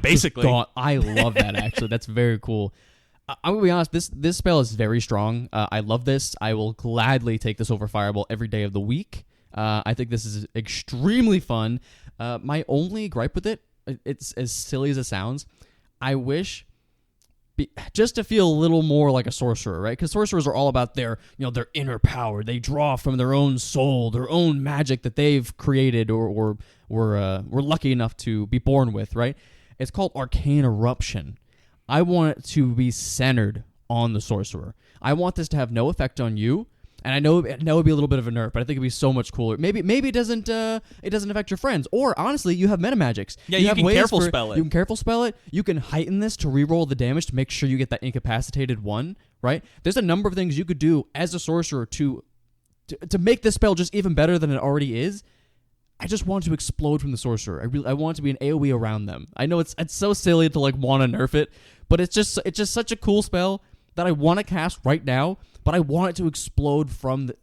B: basically.
A: I love that, actually. That's very cool. I'm going to be honest, this spell is very strong. I love this. I will gladly take this over Fireball every day of the week. I think this is extremely fun. My only gripe with it's as silly as it sounds, I wish just to feel a little more like a sorcerer, right? Because sorcerers are all about their inner power. They draw from their own soul, their own magic that they've created or were lucky enough to be born with, right? It's called Arcane Eruption. I want it to be centered on the sorcerer. I want this to have no effect on you, and I know it would be a little bit of a nerf, but I think it'd be so much cooler. Maybe it doesn't affect your friends, or honestly, you have metamagics.
B: Yeah, you can careful spell it.
A: You can careful spell it. You can heighten this to reroll the damage to make sure you get that incapacitated one. Right? There's a number of things you could do as a sorcerer to make this spell just even better than it already is. I just want to explode from the sorcerer. I want it to be an AoE around them. I know it's so silly to want to nerf it, but it's just such a cool spell that I want to cast right now, but I want it to explode from the...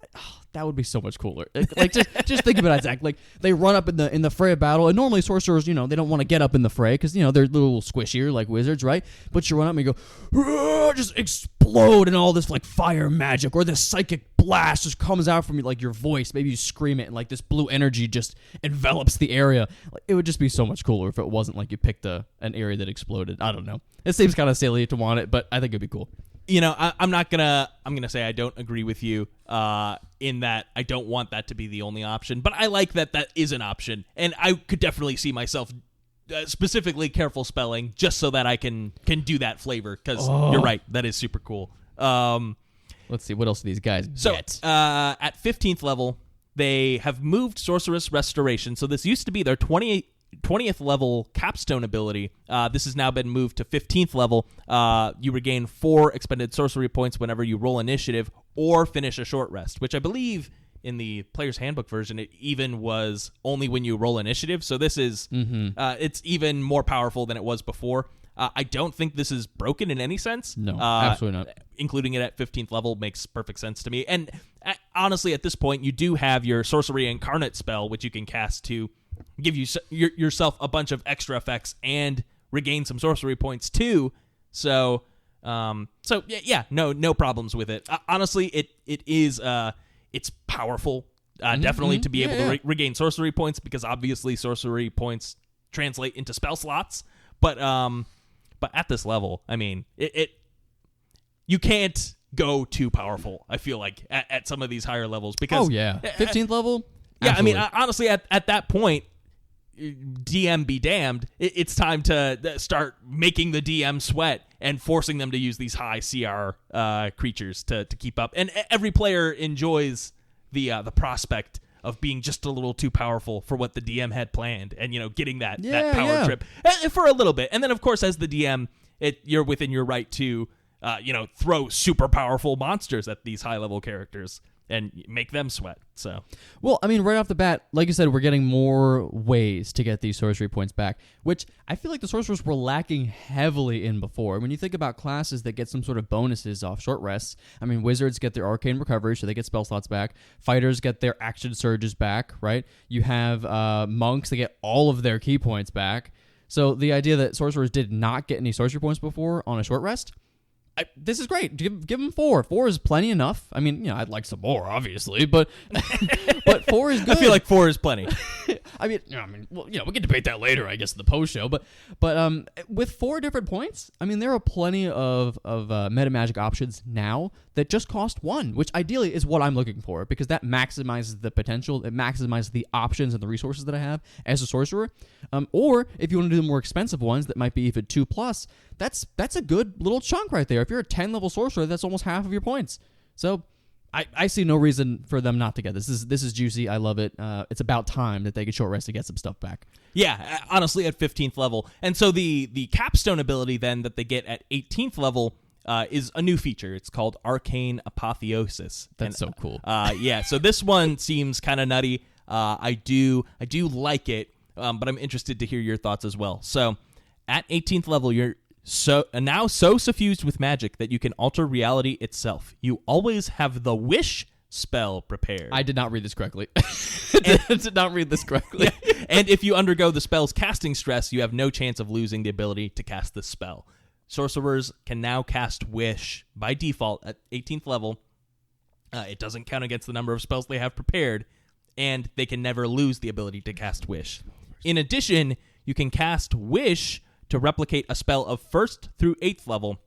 A: that would be so much cooler. Just think about it, Zach. They run up in the fray of battle, and normally sorcerers, they don't want to get up in the fray because, they're a little squishier like wizards, right? But you run up and you go, just explode, and all this, fire magic, or this psychic blast just comes out from you, your voice. Maybe you scream it, and, this blue energy just envelops the area. It would just be so much cooler if it wasn't you picked an area that exploded. I don't know. It seems kind of silly to want it, but I think it'd be cool.
B: I'm gonna say I don't agree with you in that I don't want that to be the only option, but I like that is an option, and I could definitely see myself specifically careful spelling just so that I can do that flavor, because you're right, that is super cool.
A: Let's see, what else do these guys get?
B: At 15th level, they have moved Sorceress Restoration, so this used to be their 20th level capstone ability. This has now been moved to 15th level. You regain 4 expended sorcery points whenever you roll initiative or finish a short rest, which I believe in the player's handbook version it even was only when you roll initiative. So this is it's even more powerful than it was before. I don't think this is broken in any sense.
A: No, absolutely not.
B: Including it at 15th level makes perfect sense to me. And honestly, at this point, you do have your Sorcery Incarnate spell, which you can cast to give you yourself a bunch of extra effects and regain some sorcery points too. So no problems with it. Honestly, it is it's powerful. Definitely to be able to regain sorcery points, because obviously sorcery points translate into spell slots. But at this level, I mean, you can't go too powerful, I feel like, at some of these higher levels, because
A: 15th level.
B: Yeah,
A: absolutely.
B: I mean, honestly, at that point, DM be damned. It's time to start making the DM sweat and forcing them to use these high CR creatures to keep up. And every player enjoys the prospect of being just a little too powerful for what the DM had planned, and getting that power trip for a little bit. And then, of course, as the DM, you're within your right to throw super powerful monsters at these high level characters. and make them sweat. So,
A: well, I mean, right off the bat, like you said, we're getting more ways to get these sorcery points back, which I feel like the sorcerers were lacking heavily in before. When you think about classes that get some sort of bonuses off short rests, I mean, wizards get their arcane recovery, so they get spell slots back. Fighters get their action surges back, right? You have monks that get all of their key points back. So the idea that sorcerers did not get any sorcery points before on a short rest, this is great. Give them 4. 4 is plenty enough. I mean, I'd like some more, obviously, but but 4 is good.
B: I feel like 4 is plenty.
A: I mean, well, we can debate that later, I guess, in the post show. But with 4 different points, I mean, there are plenty of metamagic options now that just cost 1, which ideally is what I'm looking for, because that maximizes the potential. It maximizes the options and the resources that I have as a sorcerer. Or if you want to do the more expensive ones that might be even 2+, that's a good little chunk right there. If you're a 10 level sorcerer, that's almost half of your points. So I see no reason for them not to get this. This is juicy. I love it. It's about time that they get short rest to get some stuff back.
B: Yeah, honestly, at 15th level. And so the capstone ability then that they get at 18th level is a new feature. It's called Arcane Apotheosis.
A: That's so cool.
B: Yeah, so this one seems kind of nutty. I do like it, but I'm interested to hear your thoughts as well. So at 18th level, you're now so suffused with magic that you can alter reality itself. You always have the wish spell prepared.
A: I did not read this correctly. Yeah.
B: And if you undergo the spell's casting stress, you have no chance of losing the ability to cast the spell. Sorcerers can now cast wish by default at 18th level. It doesn't count against the number of spells they have prepared, and they can never lose the ability to cast wish. In addition, you can cast wish to replicate a spell of 1st through 8th level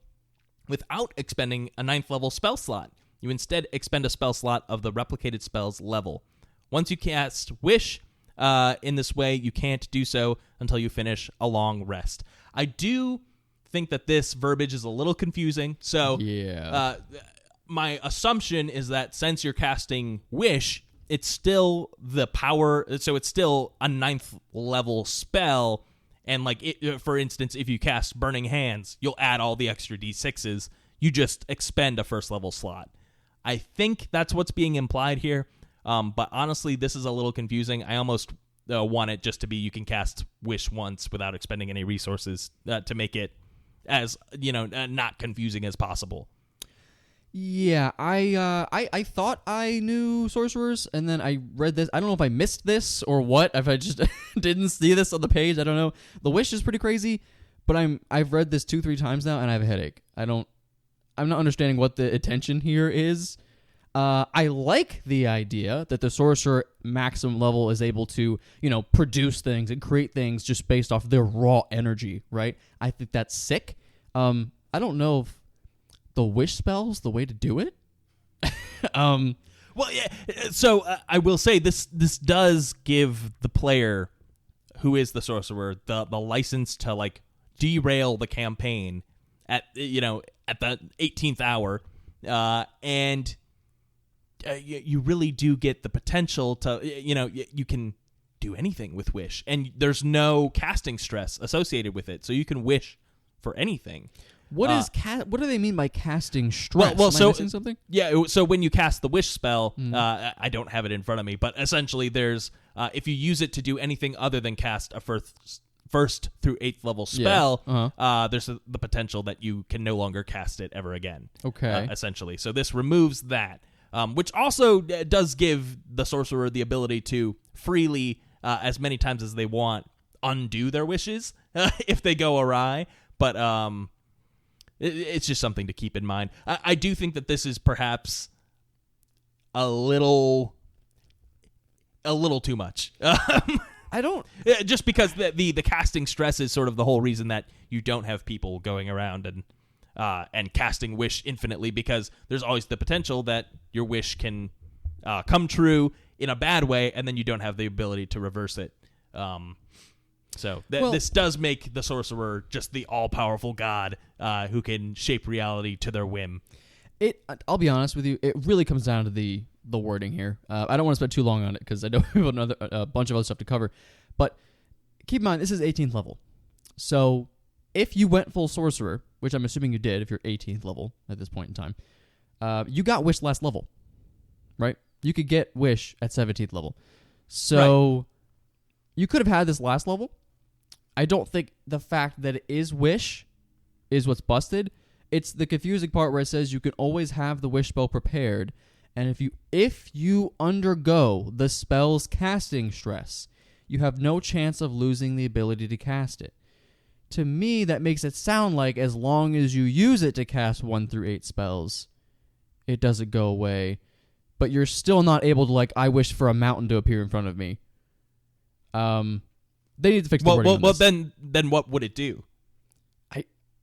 B: without expending a 9th level spell slot. You instead expend a spell slot of the replicated spell's level. Once you cast wish in this way, you can't do so until you finish a long rest. I do think that this verbiage is a little confusing. So my assumption is that since you're casting wish, it's still the power, so it's still a 9th level spell. And for instance, if you cast Burning Hands, you'll add all the extra d6s. You just expend a 1st level slot. I think that's what's being implied here. But honestly, this is a little confusing. I almost want it just to be you can cast Wish once without expending any resources to make it as not confusing as possible.
A: Yeah, I thought I knew sorcerers, and then I read this. I don't know if I missed this or what. If I just didn't see this on the page, I don't know. The wish is pretty crazy, but I've read this 2-3 times now, and I have a headache. I'm not understanding what the intention here is. I like the idea that the sorcerer maximum level is able to, produce things and create things just based off their raw energy, right? I think that's sick. I don't know if the wish spell's the way to do it.
B: Well, yeah. So I will say this does give the player who is the sorcerer the license to derail the campaign at the 18th hour, and you really do get the potential to you can do anything with wish, and there's no casting stress associated with it, so you can wish for anything.
A: What do they mean by casting stress? Am I missing something?
B: Yeah, so when you cast the wish spell, I don't have it in front of me, but essentially there's if you use it to do anything other than cast a 1st through 8th level spell, there's the potential that you can no longer cast it ever again.
A: Okay.
B: Essentially. So this removes that, which also does give the sorcerer the ability to freely, as many times as they want, undo their wishes if they go awry. But it's just something to keep in mind. I do think that this is perhaps a little too much.
A: I don't...
B: Just because the casting stress is sort of the whole reason that you don't have people going around and casting wish infinitely, because there's always the potential that your wish can come true in a bad way, and then you don't have the ability to reverse it. This does make the sorcerer just the all-powerful god who can shape reality to their whim.
A: I'll be honest with you, it really comes down to the wording here. I don't want to spend too long on it because I know we have a bunch of other stuff to cover. But keep in mind, this is 18th level. So if you went full sorcerer, which I'm assuming you did if you're 18th level at this point in time, you got wish last level. right? You could get Wish at 17th level. So you could have had this last level. I don't think the fact that it is Wish is what's busted. It's the confusing part where it says you can always have the Wish spell prepared, and if you undergo the spell's casting stress, you have no chance of losing the ability to cast it. To me, that makes it sound like as long as you use it to cast 1 through 8 spells, it doesn't go away. But you're still not able to, like, I wish for a mountain to appear in front of me. They need to fix the wording on this.
B: Then what would it do?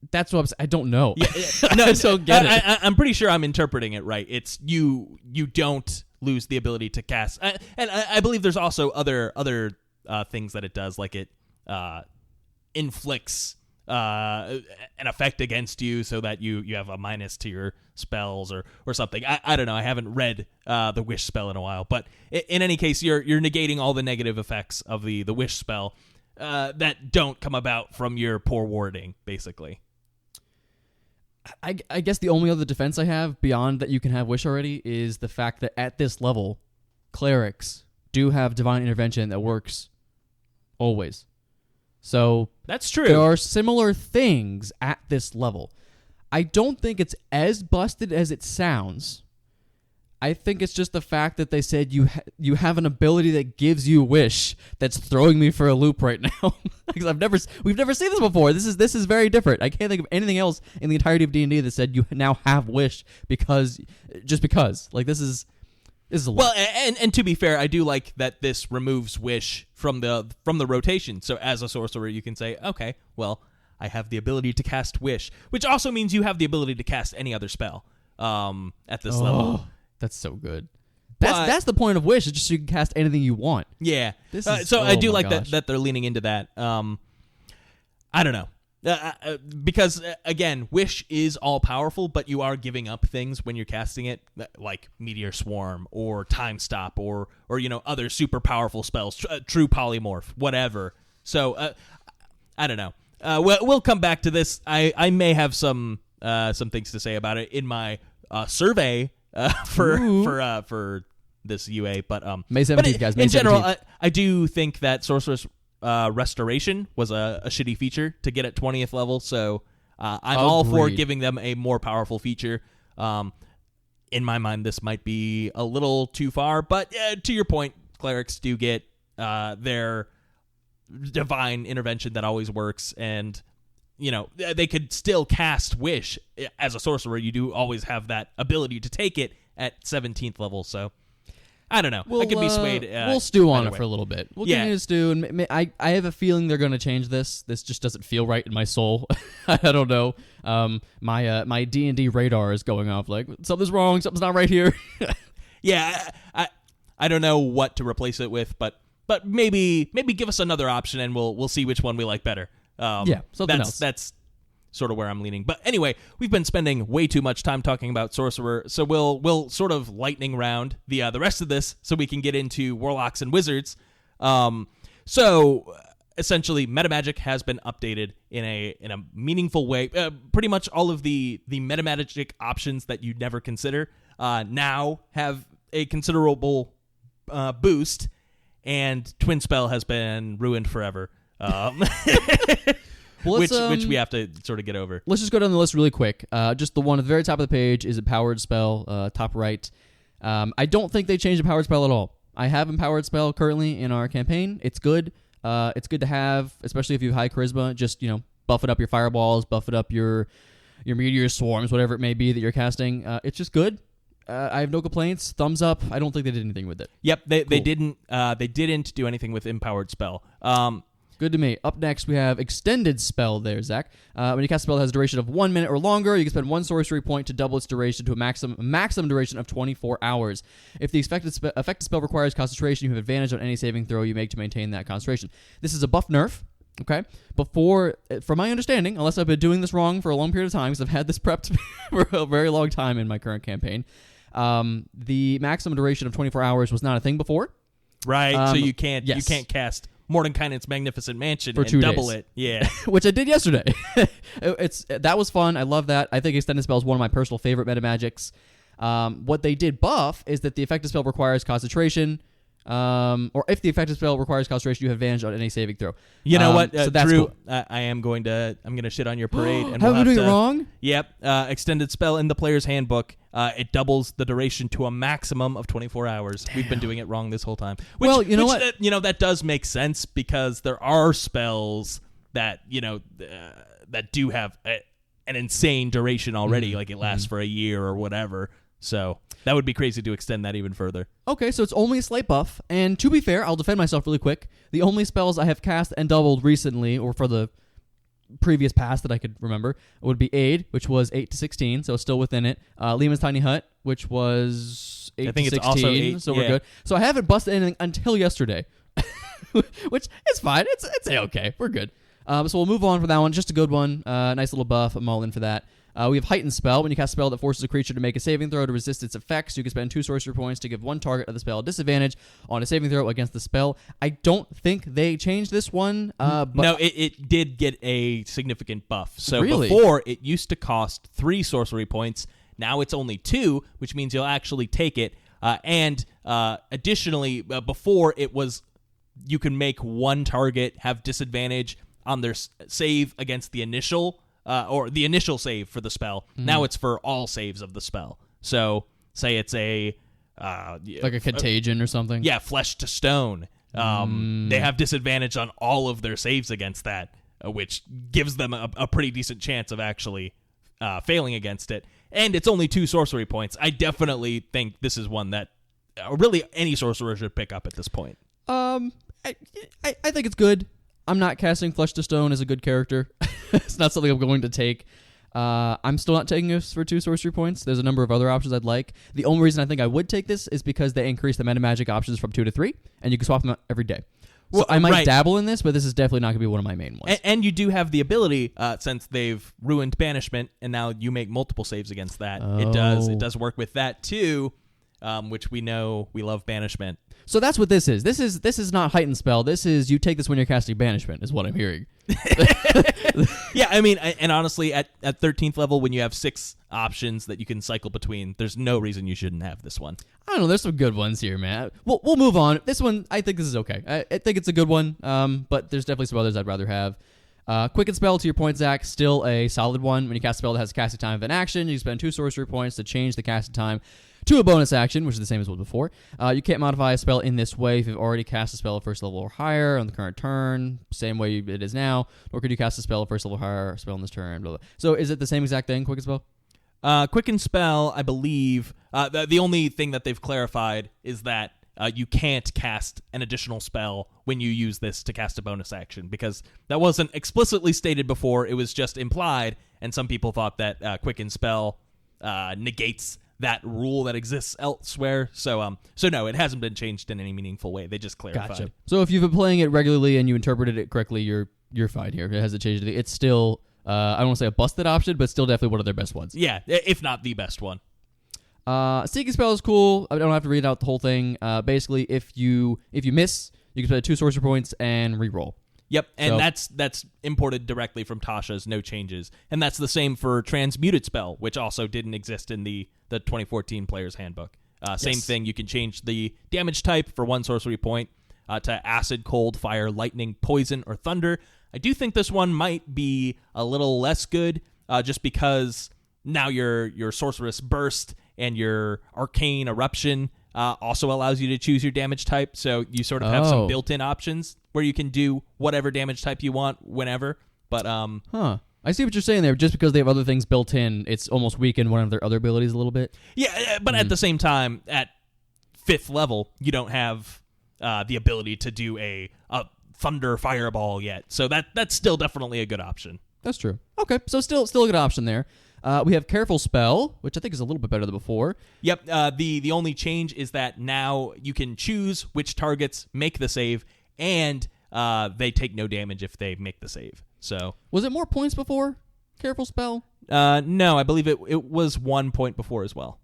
A: That's what I'm saying. I don't know.
B: No,
A: I don't get it.
B: I'm pretty sure I'm interpreting it right. It's you don't lose the ability to cast, and I believe there's also other things that it does, like it inflicts an effect against you so that you have a minus to your spells or something. I don't know. I haven't read the Wish spell in a while, but in any case, you're negating all the negative effects of the Wish spell that don't come about from your poor warding, basically.
A: I guess the only other defense I have beyond that you can have Wish already is the fact that at this level, clerics do have divine intervention that works always. So
B: that's true.
A: There are similar things at this level. I don't think it's as busted as it sounds. I think it's just the fact that they said you have an ability that gives you Wish that's throwing me for a loop right now. Because we've never seen this before. This is very different. I can't think of anything else in the entirety of D&D that said you now have Wish because. Like this is a lot.
B: Well, and to be fair, I do like that this removes Wish from the rotation. So as a sorcerer, you can say, okay, well, I have the ability to cast Wish, which also means you have the ability to cast any other spell at this level.
A: That's so good. That's the point of Wish. It's just so you can cast anything you want.
B: Yeah. I do like that they're leaning into that. I don't know. Because, again, Wish is all-powerful, but you are giving up things when you're casting it, like Meteor Swarm or Time Stop or other super powerful spells, True Polymorph, whatever. So, I don't know. We'll come back to this. I may have some things to say about it in my survey for this UA, but
A: May 17th, guys. May
B: in general,
A: 17th.
B: I do think that Sorcerer's Restoration was a shitty feature to get at 20th level, so I'm all for giving them a more powerful feature. In my mind, this might be a little too far, but to your point, clerics do get their divine intervention that always works, and they could still cast Wish as a sorcerer. You do always have that ability to take it at 17th level, so I don't know. I could be swayed.
A: We'll stew on it for a little bit. We'll
B: Yeah.
A: continue to stew, and I have a feeling they're going to change this. This just doesn't feel right in my soul. I don't know. My D&D radar is going off like, something's wrong, something's not right here.
B: Yeah, I don't know what to replace it with, but maybe give us another option, and we'll see which one we like better.
A: Something else.
B: That's sort of where I'm leaning. But anyway, we've been spending way too much time talking about Sorcerer, so we'll sort of lightning round the rest of this so we can get into Warlocks and Wizards. So essentially, metamagic has been updated in a meaningful way. Pretty much all of the metamagic options that you'd never consider now have a considerable boost, and Twin Spell has been ruined forever. Which we have to sort of get over.
A: Let's just go down the list really quick. Just the one at the very top of the page is Empowered Spell, top right. I don't think they changed Empowered Spell at all. I have Empowered Spell currently in our campaign. It's good. It's good to have, especially if you have high charisma. Just, buff it up your fireballs, buff it up your meteor swarms, whatever it may be that you're casting. It's just good. I have no complaints. Thumbs up. I don't think they did anything with it.
B: Yep, they didn't do anything with Empowered Spell.
A: Good to me. Up next, we have Extended Spell there, Zach. When you cast a spell that has a duration of 1 minute or longer, you can spend 1 sorcery point to double its duration to a maximum duration of 24 hours. If the affected spell requires concentration, you have advantage on any saving throw you make to maintain that concentration. This is a buff nerf. Okay? From my understanding, unless I've been doing this wrong for a long period of time, because I've had this prepped for a very long time in my current campaign, the maximum duration of 24 hours was not a thing before.
B: Right, so you can't cast Mordenkainen's Magnificent Mansion
A: for
B: and
A: 2
B: double
A: days.
B: it. Yeah.
A: Which I did yesterday. That was fun. I love that. I think Extended Spell is one of my personal favorite metamagics. What they did buff is that the effective spell requires concentration. Or if the effective spell requires concentration, you have advantage on any saving throw.
B: You know what,
A: so that's
B: Drew?
A: cool.
B: I'm going to shit on your parade. And
A: Have
B: we'll
A: we doing it wrong?
B: Yep. Extended spell in the player's handbook. It doubles the duration to a maximum of 24 hours. Damn. We've been doing it wrong this whole time.
A: Well, you know what?
B: That does make sense because there are spells that that do have an insane duration already. Like it lasts for a year or whatever. So that would be crazy to extend that even further.
A: Okay, so it's only a slight buff. And to be fair, I'll defend myself really quick. The only spells I have cast and doubled recently, or for the previous past that I could remember, would be Aid, which was 8 to 16, so it's still within it. Lehman's Tiny Hut, which was 8
B: I think
A: to 16,
B: it's also 8,
A: so we're good. So I haven't busted anything until yesterday, which is fine. It's okay. We're good. So we'll move on from that one. Just a good one. Nice little buff. I'm all in for that. We have Heightened Spell. When you cast a spell that forces a creature to make a saving throw to resist its effects, you can spend 2 sorcery points to give one target of the spell a disadvantage on a saving throw against the spell. I don't think they changed this one. But
B: no, it did get a significant buff. So
A: really?
B: Before, it used to cost 3 sorcery points. Now it's only 2, which means you'll actually take it. And additionally, before it was you can make one target have disadvantage on their save against the initial or the initial save for the spell. Now it's for all saves of the spell. So say it's a
A: like a contagion or something.
B: Yeah, Flesh to Stone. They have disadvantage on all of their saves against that, which gives them a pretty decent chance of actually failing against it. And it's only 2 sorcery points. I definitely think this is one that really any sorcerer should pick up at this point.
A: I think it's good. I'm not casting Flesh to Stone as a good character. It's not something I'm going to take. I'm still not taking this for 2 sorcery points. There's a number of other options I'd like. The only reason I think I would take this is because they increase the metamagic options from 2 to 3, and you can swap them out every day. So I might dabble in this, but this is definitely not going to be one of my main ones.
B: And you do have the ability, since they've ruined banishment, and now you make multiple saves against that.
A: Oh.
B: It does work with that too, which we know we love banishment.
A: So that's what this is. This is not Heightened Spell. This is you take this when you're casting Banishment, is what I'm hearing.
B: Yeah, I mean, and honestly, at 13th level, when you have 6 options that you can cycle between, there's no reason you shouldn't have this one.
A: I don't know. There's some good ones here, man. We'll move on. This one, I think this is okay. I think it's a good one, but there's definitely some others I'd rather have. Quicken Spell, to your point, Zach, still a solid one. When you cast a spell that has a casting time of an action, you spend 2 sorcery points to change the casting time to a bonus action, which is the same as was before. You can't modify a spell in this way if you've already cast a spell at first level or higher on the current turn, same way it is now, nor could you cast a spell at first level or higher spell on this turn, blah, blah. So is it the same exact thing, Quicken Spell?
B: Quicken Spell, I believe, the only thing that they've clarified is that you can't cast an additional spell when you use this to cast a bonus action, because that wasn't explicitly stated before, it was just implied, and some people thought that Quicken Spell negates that rule that exists elsewhere. So no, it hasn't been changed in any meaningful way. They just clarified.
A: Gotcha. So if you've been playing it regularly and you interpreted it correctly, you're fine here. It hasn't changed anything. It's still, I don't want to say a busted option, but still definitely one of their best ones.
B: Yeah, if not the best one.
A: Seeking Spell is cool. I don't have to read out the whole thing. Basically, if you miss, you can spend 2 sorcery points and reroll.
B: Yep, and that's imported directly from Tasha's, no changes. And that's the same for Transmuted Spell, which also didn't exist in the 2014 Player's Handbook. Same thing, you can change the damage type for 1 sorcery point to Acid, Cold, Fire, Lightning, Poison, or Thunder. I do think this one might be a little less good, just because now your Sorceress Burst and your Arcane Eruption also allows you to choose your damage type, so you sort of have some built-in options where you can do whatever damage type you want whenever. But
A: I see what you're saying there. Just because they have other things built in, it's almost weakened one of their other abilities a little bit.
B: Yeah, but at the same time, at 5th level, you don't have the ability to do a Thunder Fireball yet, so that's still definitely a good option.
A: That's true. Okay, so still a good option there. We have Careful Spell, which I think is a little bit better than before.
B: Yep. The only change is that now you can choose which targets make the save, and they take no damage if they make the save. So
A: was it more points before? Careful Spell?
B: No, I believe it was 1 point before as well.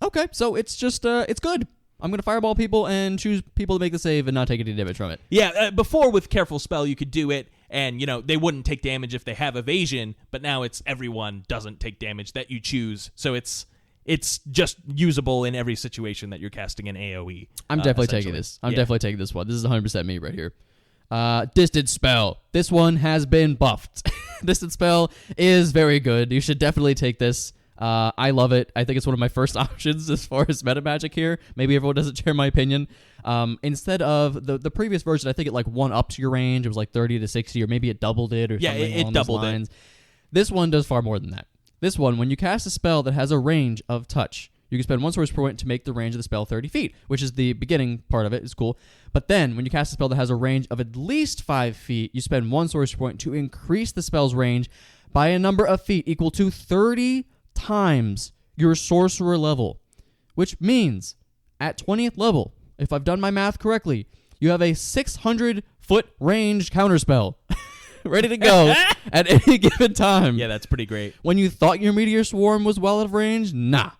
A: Okay, so it's just it's good. I'm going to fireball people and choose people to make the save and not take any damage from it.
B: Yeah, before with Careful Spell, you could do it, and, they wouldn't take damage if they have evasion, but now it's everyone doesn't take damage that you choose. So it's it's just usable in every situation that you're casting an AoE.
A: I'm definitely taking this. I'm definitely taking this one. This is 100% me right here. Distant Spell. This one has been buffed. Distant Spell is very good. You should definitely take this. I love it. I think it's one of my first options as far as metamagic here. Maybe everyone doesn't share my opinion. Instead of the previous version, I think it like 1-upped your range. It was like 30 to 60, or maybe it doubled it, or something along those lines. This one does far more than that. This one, when you cast a spell that has a range of touch, you can spend 1 sorcery point to make the range of the spell 30 feet, which is the beginning part of it. It's cool. But then, when you cast a spell that has a range of at least 5 feet, you spend 1 sorcery point to increase the spell's range by a number of feet equal to 30 times your sorcerer level. Which means, at 20th level, if I've done my math correctly, you have a 600-foot range counterspell. Ready to go at any given time.
B: Yeah, that's pretty great.
A: When you thought your Meteor Swarm was well out of range, nah.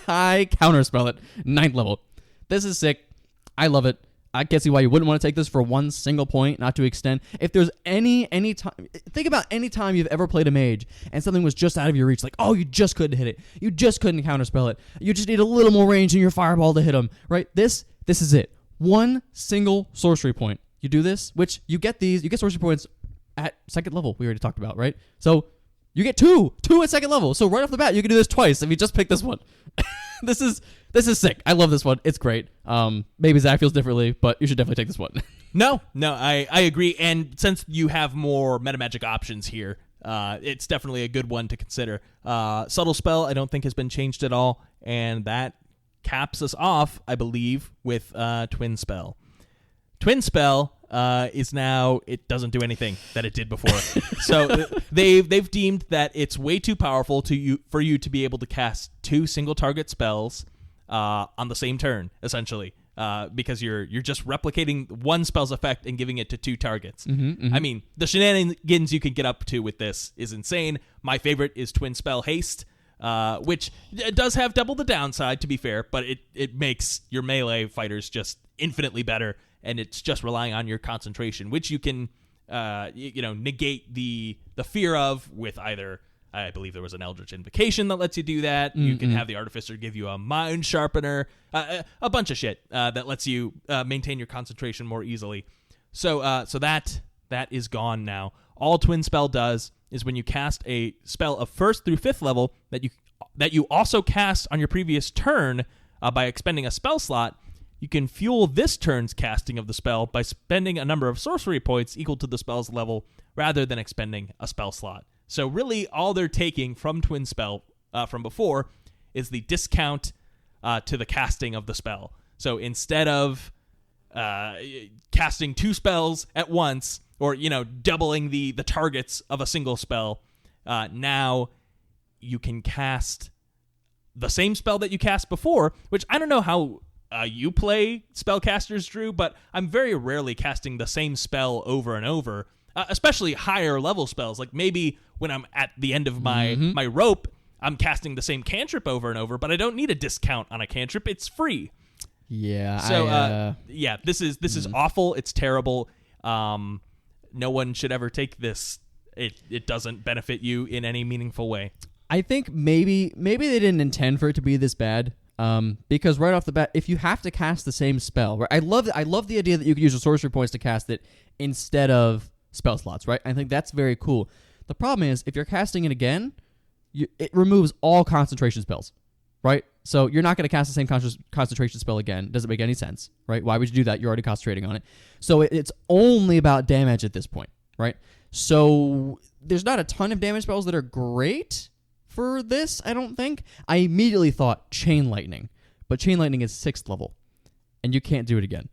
A: I counterspell it. 9th level. This is sick. I love it. I can't see why you wouldn't want to take this for one single point, not to extend. If there's any time, think about any time you've ever played a mage and something was just out of your reach, like, oh, you just couldn't hit it. You just couldn't counterspell it. You just need a little more range in your fireball to hit them, right? This is it. One single sorcery point. You do this, which you get sorcery points at 2nd level, we already talked about, right? So you get two at 2nd level. So right off the bat, you can do this twice if you just pick this one. This is sick. I love this one. It's great. Maybe Zach feels differently, but you should definitely take this one.
B: No, I agree. And since you have more metamagic options here, it's definitely a good one to consider. Subtle Spell, I don't think has been changed at all, and that caps us off, I believe, with Twin Spell. Twin Spell is now, it doesn't do anything that it did before. So they've deemed that it's way too powerful for you to be able to cast 2 single target spells on the same turn, essentially, because you're just replicating one spell's effect and giving it to 2 targets. I mean, the shenanigans you can get up to with this is insane. My favorite is Twin Spell Haste, which does have double the downside, to be fair, but it makes your melee fighters just infinitely better. And it's just relying on your concentration, which you can, negate the fear of with either. I believe there was an Eldritch Invocation that lets you do that. You can have the Artificer give you a Mind Sharpener, a bunch of shit that lets you maintain your concentration more easily. So that is gone now. All Twin Spell does is when you cast a spell of 1st through 5th level that you also cast on your previous turn by expending a spell slot. You can fuel this turn's casting of the spell by spending a number of sorcery points equal to the spell's level rather than expending a spell slot. So really all they're taking from Twin Spell from before is the discount to the casting of the spell. So instead of casting 2 spells at once or, doubling the targets of a single spell, now you can cast the same spell that you cast before, which I don't know how you play spellcasters, Drew, but I'm very rarely casting the same spell over and over, especially higher level spells. Like maybe when I'm at the end of my rope, I'm casting the same cantrip over and over, but I don't need a discount on a cantrip. It's free.
A: Yeah.
B: So, this is awful. It's terrible. No one should ever take this. It doesn't benefit you in any meaningful way.
A: I think maybe they didn't intend for it to be this bad. Because right off the bat, if you have to cast the same spell, right? I love the idea that you can use your sorcery points to cast it instead of spell slots, right? I think that's very cool. The problem is, if you're casting it again, it removes all concentration spells, right? So you're not going to cast the same concentration spell again. Doesn't make any sense, right? Why would you do that? You're already concentrating on it. So it's only about damage at this point, right? So there's not a ton of damage spells that are great for this, I don't think. I immediately thought Chain Lightning, but Chain Lightning is 6th level, and you can't do it again.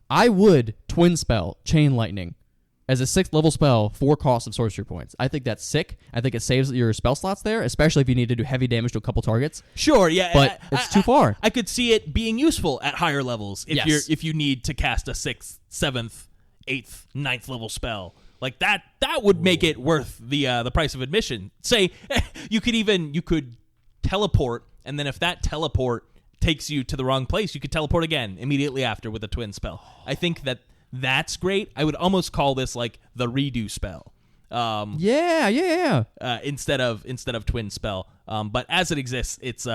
A: I would Twin Spell Chain Lightning as a 6th level spell for cost of sorcery points. I think that's sick. I think it saves your spell slots there, especially if you need to do heavy damage to a couple targets.
B: Sure, yeah,
A: but it's too far.
B: I could see it being useful at higher levels if you need to cast a 6th, 7th, 8th, 9th level spell. Like that would make it worth the price of admission. Say you could teleport, and then if that teleport takes you to the wrong place, you could teleport again immediately after with a Twin Spell. I think that's great. I would almost call this like the redo spell.
A: Yeah.
B: Instead of Twin Spell. But as it exists, it's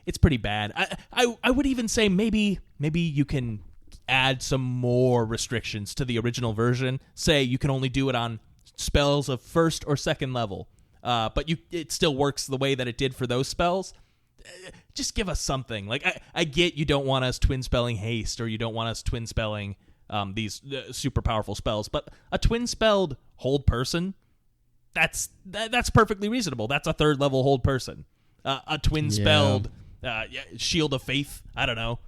B: it's pretty bad. I would even say maybe you can add some more restrictions to the original version. Say you can only do it on spells of first or second level, but it still works the way that it did for those spells. Just give us something. Like I get you don't want us twin spelling haste, or you don't want us twin spelling these super powerful spells, but a twin spelled hold person, that's perfectly reasonable. That's a third level hold person. A twin spelled shield of faith. I don't know.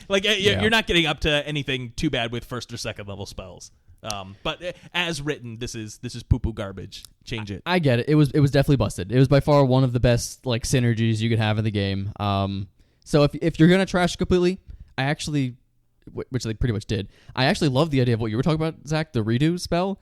B: Like you're not getting up to anything too bad with first or second level spells. But as written, this is poo-poo garbage. Change it.
A: I get it. It was definitely busted. It was by far one of the best like synergies you could have in the game. So if you're gonna trash it completely, I actually, which they pretty much did, I actually love the idea of what you were talking about, Zach, the redo spell.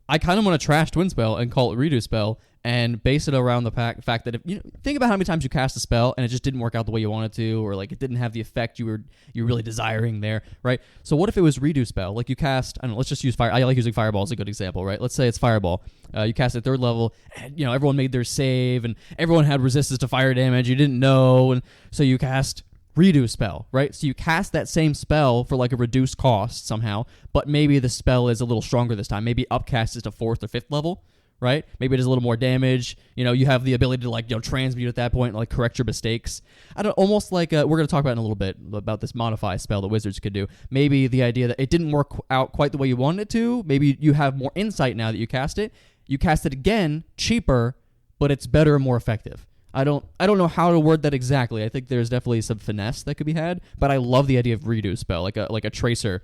A: I kind of want to trash twin spell and call it redo spell and base it around the fact that if you think about how many times you cast a spell and it just didn't work out the way you wanted to, or like it didn't have the effect you were really desiring there, right? So what if it was redo spell? Like you cast, I don't know, let's just use fire. I like using fireball as a good example, right? Let's say it's fireball. You cast at third level, and everyone made their save and everyone had resistance to fire damage. You didn't know, and so you cast redo spell, right? So you cast that same spell for like a reduced cost somehow, but maybe the spell is a little stronger this time. Maybe upcast is to fourth or fifth level, right? Maybe it does a little more damage. You have the ability to like transmute at that point and like correct your mistakes. I don't almost like we're going to talk about in a little bit about this modify spell that wizards could do. Maybe the idea that it didn't work out quite the way you wanted it to. Maybe you have more insight now that you cast it. You cast it again, cheaper, but it's better and more effective. I don't know how to word that exactly. I think there's definitely some finesse that could be had, but I love the idea of redo spell, like a tracer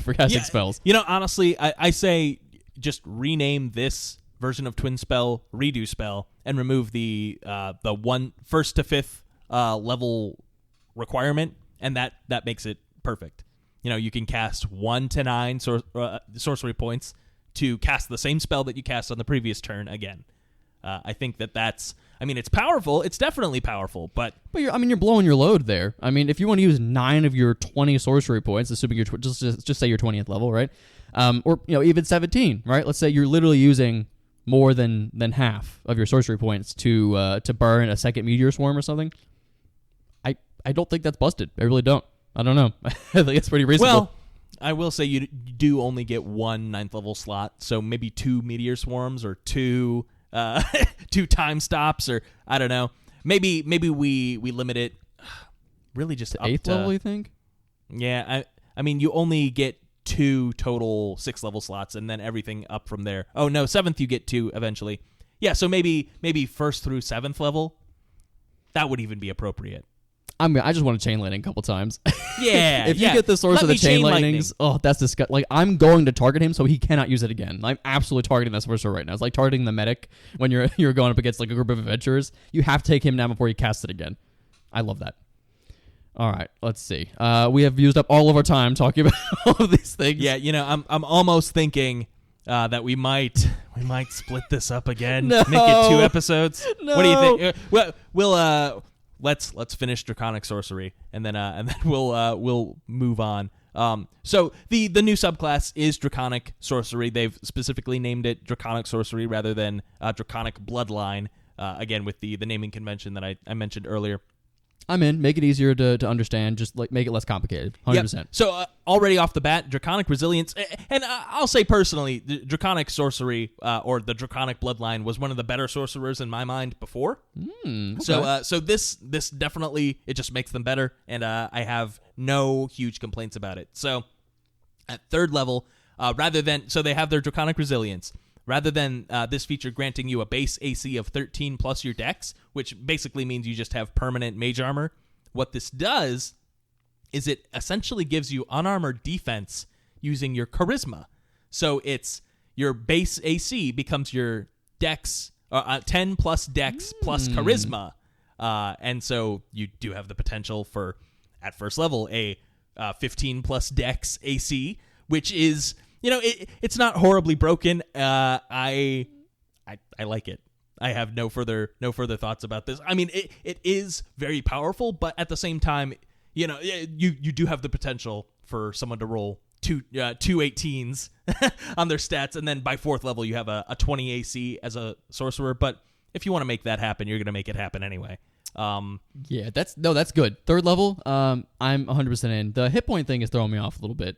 A: for casting spells.
B: Honestly, I say just rename this version of twin spell redo spell and remove the one first to fifth level requirement, and that makes it perfect. You can cast 1 to 9 sorcery points to cast the same spell that you cast on the previous turn again. I think that's. I mean, it's powerful. It's definitely powerful, but
A: you're blowing your load there. I mean, if you want to use 9 of your 20 sorcery points, assuming you're just say you're 20th level, right? Or even 17, right? Let's say you're literally using more than half of your sorcery points to burn a second meteor swarm or something. I don't think that's busted. I really don't. I don't know. I think it's pretty reasonable.
B: Well, I will say you do only get 1 9th level slot, so maybe 2 meteor swarms or 2 time stops, or I don't know. Maybe we limit it really just
A: to
B: up
A: 8th
B: to,
A: level, you think?
B: Yeah, I mean you only get 2 total 6th level slots, and then everything up from there. Oh no, 7th you get 2 eventually. Yeah, so maybe 1st through 7th level, that would even be appropriate.
A: I just want to chain lightning a couple times.
B: Yeah.
A: If you get the source of the chain lightnings, that's disgusting. Like, I'm going to target him so he cannot use it again. I'm absolutely targeting that sorcerer right now. It's like targeting the medic when you're going up against like a group of adventurers. You have to take him down before you cast it again. I love that. All right, let's see. We have used up all of our time talking about all of these things.
B: Yeah, I'm almost thinking that we might split this up again.
A: No.
B: Make it 2 episodes.
A: No.
B: What do you think? We'll let's finish Draconic Sorcery, and then we'll move on. So the new subclass is Draconic Sorcery. They've specifically named it Draconic Sorcery rather than Draconic Bloodline. Again, with the naming convention that I mentioned earlier.
A: I'm in. Make it easier to understand. Just like make it less complicated. 100%.
B: Yep. So already off the bat, Draconic Resilience, and I'll say personally, the Draconic Sorcery or the Draconic Bloodline was one of the better sorcerers in my mind before.
A: Okay.
B: So this definitely, it just makes them better, and I have no huge complaints about it. So at 3rd level, they have their Draconic Resilience. Rather than this feature granting you a base AC of 13 plus your dex, which basically means you just have permanent mage armor, what this does is it essentially gives you unarmored defense using your charisma. So it's your base AC becomes your dex, 10 plus dex plus charisma. And so you do have the potential for, at first level, a 15 plus dex AC, which is... it's not horribly broken. I like it. I have no further thoughts about this. I mean, it is very powerful, but at the same time, you do have the potential for someone to roll two 18s on their stats, and then by 4th level you have a 20 AC as a sorcerer. But if you want to make that happen, you're going to make it happen anyway.
A: Yeah, that's good. Third level, I'm 100% in. The hit point thing is throwing me off a little bit.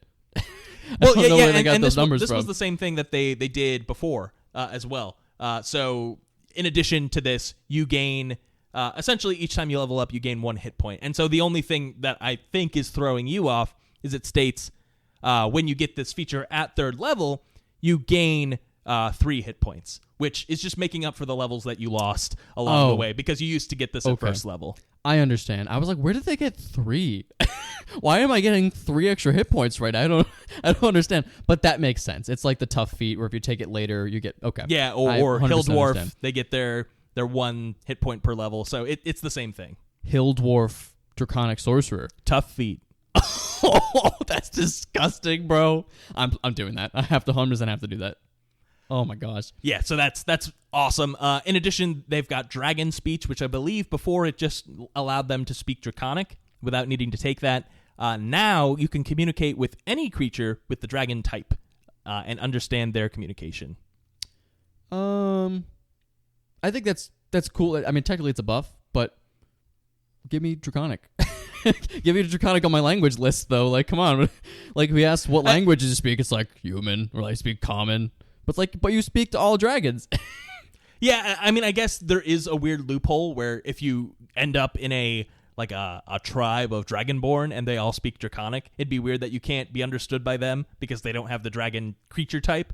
B: Well, yeah,
A: where they got
B: and
A: those
B: this
A: numbers from.
B: was the same thing that they did before as well. So in addition to this, you gain essentially each time you level up, you gain 1 hit point. And so the only thing that I think is throwing you off is it states when you get this feature at 3rd level, you gain 3 hit points, which is just making up for the levels that you lost along the way because you used to get this at 1st level.
A: I understand. I was like, where did they get 3? Why am I getting 3 extra hit points right now? I don't understand. But that makes sense. It's like the tough feat where if you take it later, you get okay.
B: Yeah, or Hill Dwarf,
A: understand.
B: they get their 1 hit point per level. So it's the same thing.
A: Hill Dwarf Draconic Sorcerer.
B: Tough feat.
A: Oh, that's disgusting, bro. I'm doing that. I have to 100% have to do that. Oh my gosh.
B: Yeah, so that's awesome. In addition, they've got dragon speech, which I believe before it just allowed them to speak Draconic without needing to take that. Now you can communicate with any creature with the dragon type and understand their communication.
A: I think that's cool. I mean, technically it's a buff, but give me Draconic. Give me Draconic on my language list, though. Like, come on. Like, if we ask what languages you speak, it's like human, or I speak common. But you speak to all dragons.
B: Yeah, I mean, I guess there is a weird loophole where if you end up in a tribe of Dragonborn and they all speak Draconic, it'd be weird that you can't be understood by them because they don't have the dragon creature type.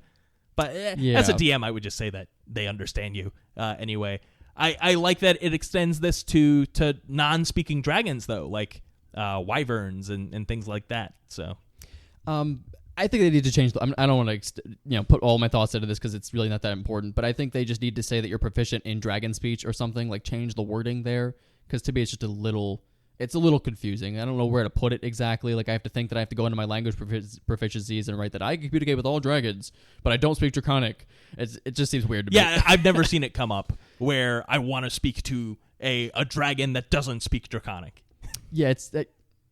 B: But as a DM, I would just say that they understand you anyway. I like that it extends this to non-speaking dragons, though, like wyverns and things like that. So,
A: I think they need to change. I don't want to, put all my thoughts into this because it's really not that important. But I think they just need to say that you're proficient in dragon speech or something. Like change the wording there, because to me it's just a little confusing. I don't know where to put it exactly. Like I have to think that I have to go into my language proficiencies and write that I communicate with all dragons, but I don't speak Draconic. It just seems weird to me.
B: Yeah, I've never seen it come up where I want to speak to a dragon that doesn't speak Draconic.
A: Yeah,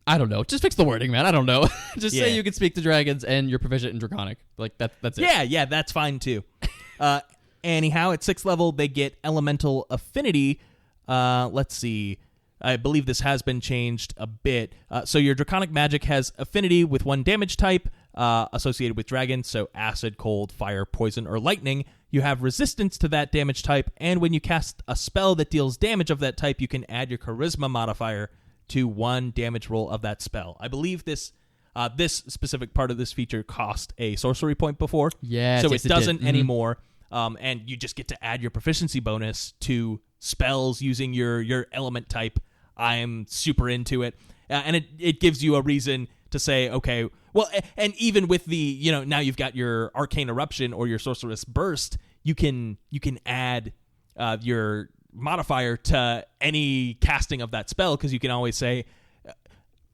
A: I don't know. Just fix the wording, man. I don't know. Just say you can speak to dragons and you're proficient in Draconic. Like that's it.
B: Yeah, that's fine too. Anyhow, at 6th level, they get Elemental Affinity. Let's see. I believe this has been changed a bit. So your Draconic magic has affinity with 1 damage type associated with dragons, so acid, cold, fire, poison, or lightning. You have resistance to that damage type, and when you cast a spell that deals damage of that type, you can add your charisma modifier to 1 damage roll of that spell. I believe this specific part of this feature cost a sorcery point before.
A: Yeah,
B: so it doesn't anymore. And you just get to add your proficiency bonus to spells using your element type. I am super into it. And it gives you a reason to say, okay, well, and even with the, now you've got your Arcane Eruption or your Sorceress Burst, you can add your modifier to any casting of that spell, because you can always say,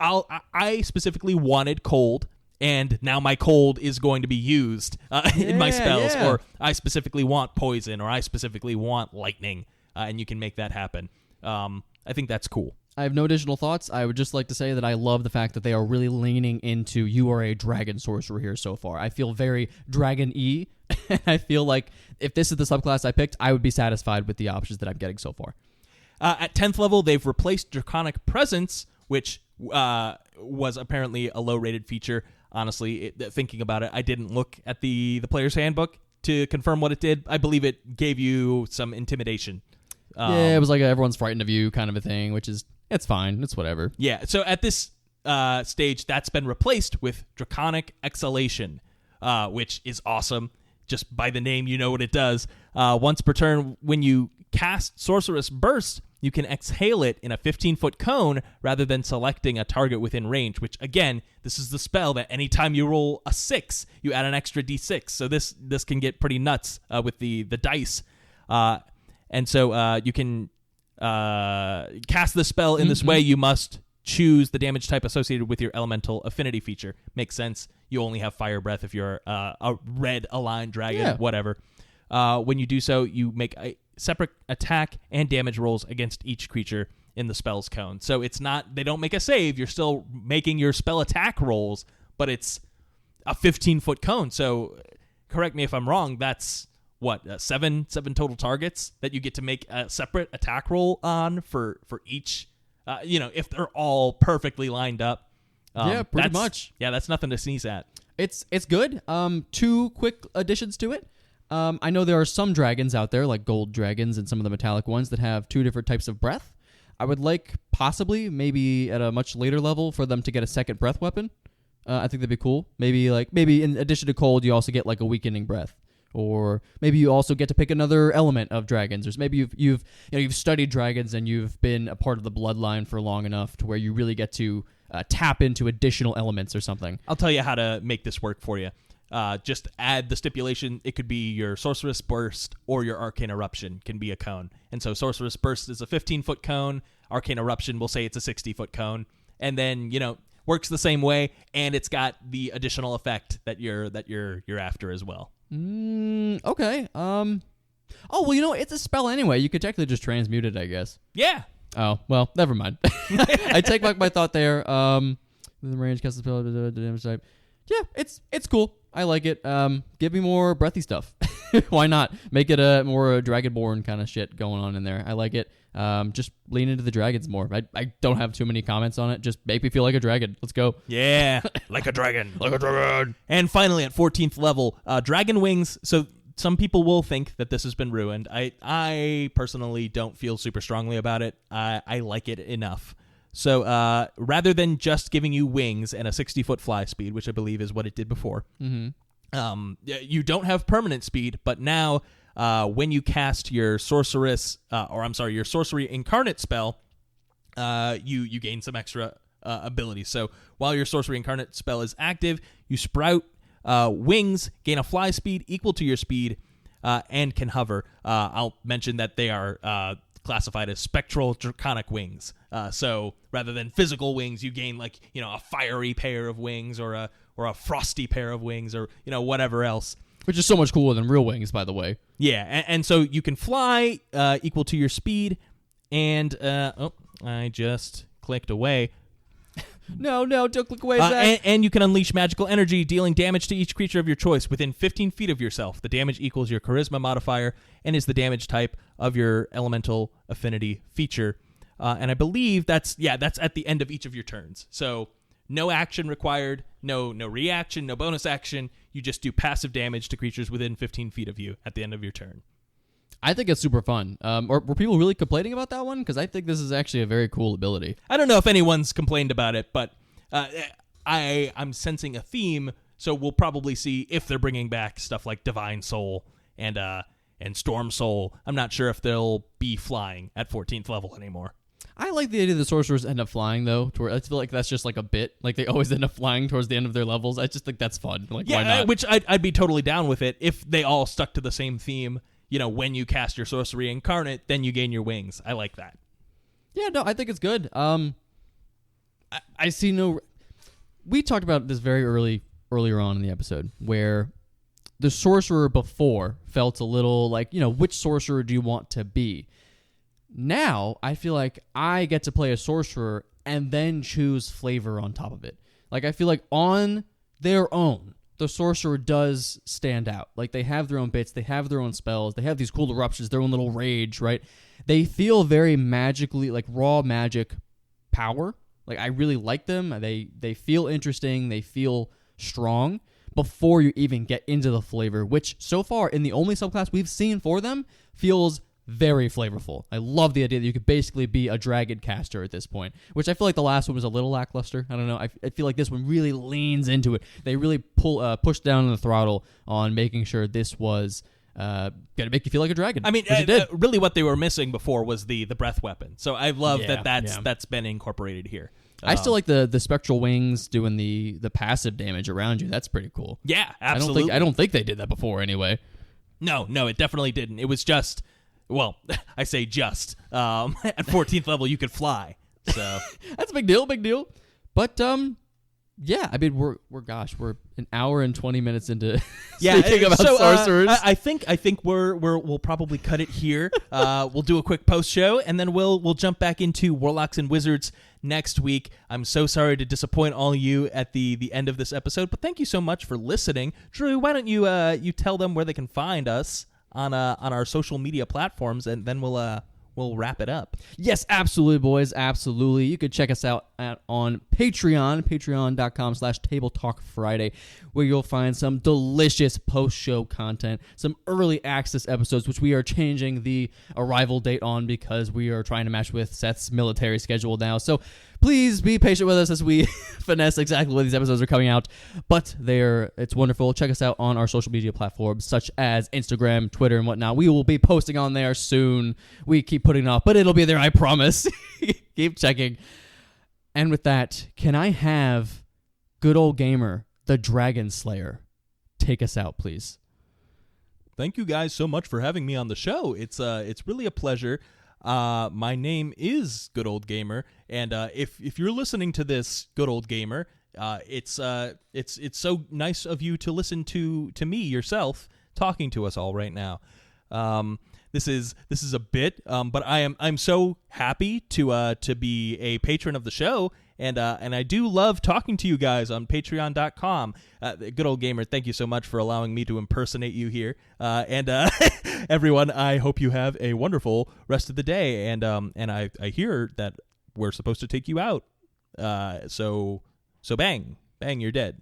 B: I specifically wanted cold, and now my cold is going to be used in my spells, or I specifically want poison, or I specifically want lightning, and you can make that happen. I think that's cool.
A: I have no additional thoughts. I would just like to say that I love the fact that they are really leaning into you are a dragon sorcerer here so far. I feel very dragon-y. I feel like if this is the subclass I picked, I would be satisfied with the options that I'm getting so far.
B: At 10th level, they've replaced Draconic Presence, which was apparently a low-rated feature. Honestly, thinking about it, I didn't look at the player's handbook to confirm what it did. I believe it gave you some intimidation.
A: Yeah, it was like everyone's frightened of you kind of a thing, which is, it's fine. It's whatever.
B: Yeah, so at this stage, that's been replaced with Draconic Exhalation, which is awesome. Just by the name, you know what it does. Once per turn, when you cast Sorceress Burst, you can exhale it in a 15-foot cone rather than selecting a target within range, which, again, this is the spell that anytime you roll a 6, you add an extra d6. So this can get pretty nuts with the dice. And so you can cast the spell in this way. You must choose the damage type associated with your elemental affinity feature. Makes sense. You only have fire breath if you're a red aligned dragon, whatever. When you do so, you make a separate attack and damage rolls against each creature in the spell's cone. So it's not, they don't make a save. You're still making your spell attack rolls, but it's a 15-foot cone. So correct me if I'm wrong. That's seven total targets that you get to make a separate attack roll on for each. If they're all perfectly lined up.
A: Yeah, pretty much.
B: Yeah, that's nothing to sneeze at.
A: It's good. 2 quick additions to it. I know there are some dragons out there, like gold dragons and some of the metallic ones, that have 2 different types of breath. I would like possibly, maybe at a much later level, for them to get a second breath weapon. I think that'd be cool. Maybe in addition to cold, you also get like a weakening breath, or maybe you also get to pick another element of dragons. Or maybe you've studied dragons and you've been a part of the bloodline for long enough to where you really get to tap into additional elements or something.
B: I'll tell you how to make this work for you. Just add the stipulation. It could be your Sorceress Burst or your Arcane Eruption can be a cone. And so Sorceress Burst is a 15-foot cone. Arcane Eruption, we'll say it's a 60-foot cone. And then, works the same way, and it's got the additional effect that you're after as well.
A: Okay. Oh, well, it's a spell anyway. You could technically just transmute it, I guess.
B: Yeah.
A: Oh, well, never mind. I take back my thought there. Within range, cast the spell, the damage type. Yeah, it's cool. I like it. Give me more breathy stuff. Why not? Make it a more Dragonborn kind of shit going on in there. I like it. Just lean into the dragons more. I don't have too many comments on it. Just make me feel like a dragon. Let's go.
B: Yeah, like a dragon. Like a dragon. And finally, at 14th level, Dragon Wings. So some people will think that this has been ruined. I personally don't feel super strongly about it. I like it enough. So rather than just giving you wings and a 60-foot fly speed, which I believe is what it did before, you don't have permanent speed, but now when you cast your your sorcery incarnate spell, you gain some extra abilities. So while your sorcery incarnate spell is active, you sprout wings, gain a fly speed equal to your speed, and can hover. I'll mention that they are classified as spectral draconic wings. So rather than physical wings, you gain a fiery pair of wings or a frosty pair of wings or whatever else.
A: Which is so much cooler than real wings, by the way.
B: Yeah, and so you can fly equal to your speed, and I just clicked away.
A: No, don't click away, Zach.
B: And you can unleash magical energy, dealing damage to each creature of your choice within 15 feet of yourself. The damage equals your charisma modifier and is the damage type of your elemental affinity feature. And I believe that's at the end of each of your turns. So no action required, no reaction, no bonus action. You just do passive damage to creatures within 15 feet of you at the end of your turn.
A: I think it's super fun. Were people really complaining about that one? Because I think this is actually a very cool ability.
B: I don't know if anyone's complained about it, but I'm sensing a theme, so we'll probably see if they're bringing back stuff like Divine Soul and Storm Soul. I'm not sure if they'll be flying at 14th level anymore.
A: I like the idea the sorcerers end up flying, though. I feel like that's just like a bit. Like they always end up flying towards the end of their levels. I just think that's fun. Like, why not?
B: Which I'd be totally down with it if they all stuck to the same theme. When you cast your sorcery incarnate, then you gain your wings. I like that.
A: Yeah, no, I think it's good. I see no. We talked about this earlier on in the episode, where the sorcerer before felt a little like, which sorcerer do you want to be? Now, I feel like I get to play a sorcerer and then choose flavor on top of it. Like, I feel like on their own, the sorcerer does stand out. Like, they have their own bits, they have their own spells, they have these cool eruptions, their own little rage, right? They feel very magically, like raw magic power. Like, I really like them. They feel interesting, they feel strong before you even get into the flavor, which so far in the only subclass we've seen for them feels very flavorful. I love the idea that you could basically be a dragon caster at this point, which I feel like the last one was a little lackluster. I don't know. I feel like this one really leans into it. They really pushed down on the throttle on making sure this was going to make you feel like a dragon.
B: I mean, really what they were missing before was the breath weapon. So I love that's been incorporated here.
A: I still like the spectral wings doing the passive damage around you. That's pretty cool.
B: Yeah, absolutely.
A: I don't think they did that before anyway.
B: No, it definitely didn't. It was just... Well, I say just. At 14th level, you could fly. So
A: that's a big deal. But yeah, I mean, we're an hour and 20 minutes into speaking about sorcerers.
B: I think we'll probably cut it here. We'll do a quick post show, and then we'll jump back into Warlocks and Wizards next week. I'm so sorry to disappoint all of you at the end of this episode, but thank you so much for listening. Drew, why don't you tell them where they can find us on our social media platforms, and then we'll wrap it up.
A: Yes, absolutely, boys. Absolutely. You could check us out on Patreon, patreon.com/TableTalk Friday, where you'll find some delicious post-show content, some early access episodes, which we are changing the arrival date on because we are trying to match with Seth's military schedule now. So please be patient with us as we finesse exactly when these episodes are coming out. But it's wonderful. Check us out on our social media platforms, such as Instagram, Twitter, and whatnot. We will be posting on there soon. We keep putting it off, but it'll be there, I promise. Keep checking. And with that, can I have good old gamer, the Dragon Slayer, take us out, please?
B: Thank you guys so much for having me on the show. It's really a pleasure. My name is Good Old Gamer, and if you're listening to this, Good Old Gamer, it's so nice of you to listen to me yourself talking to us all right now. This is a bit, but I'm so happy to be a patron of the show, and I do love talking to you guys on Patreon.com. Good Old Gamer, thank you so much for allowing me to impersonate you here, and everyone, I hope you have a wonderful rest of the day, and I hear that we're supposed to take you out, so bang, you're dead.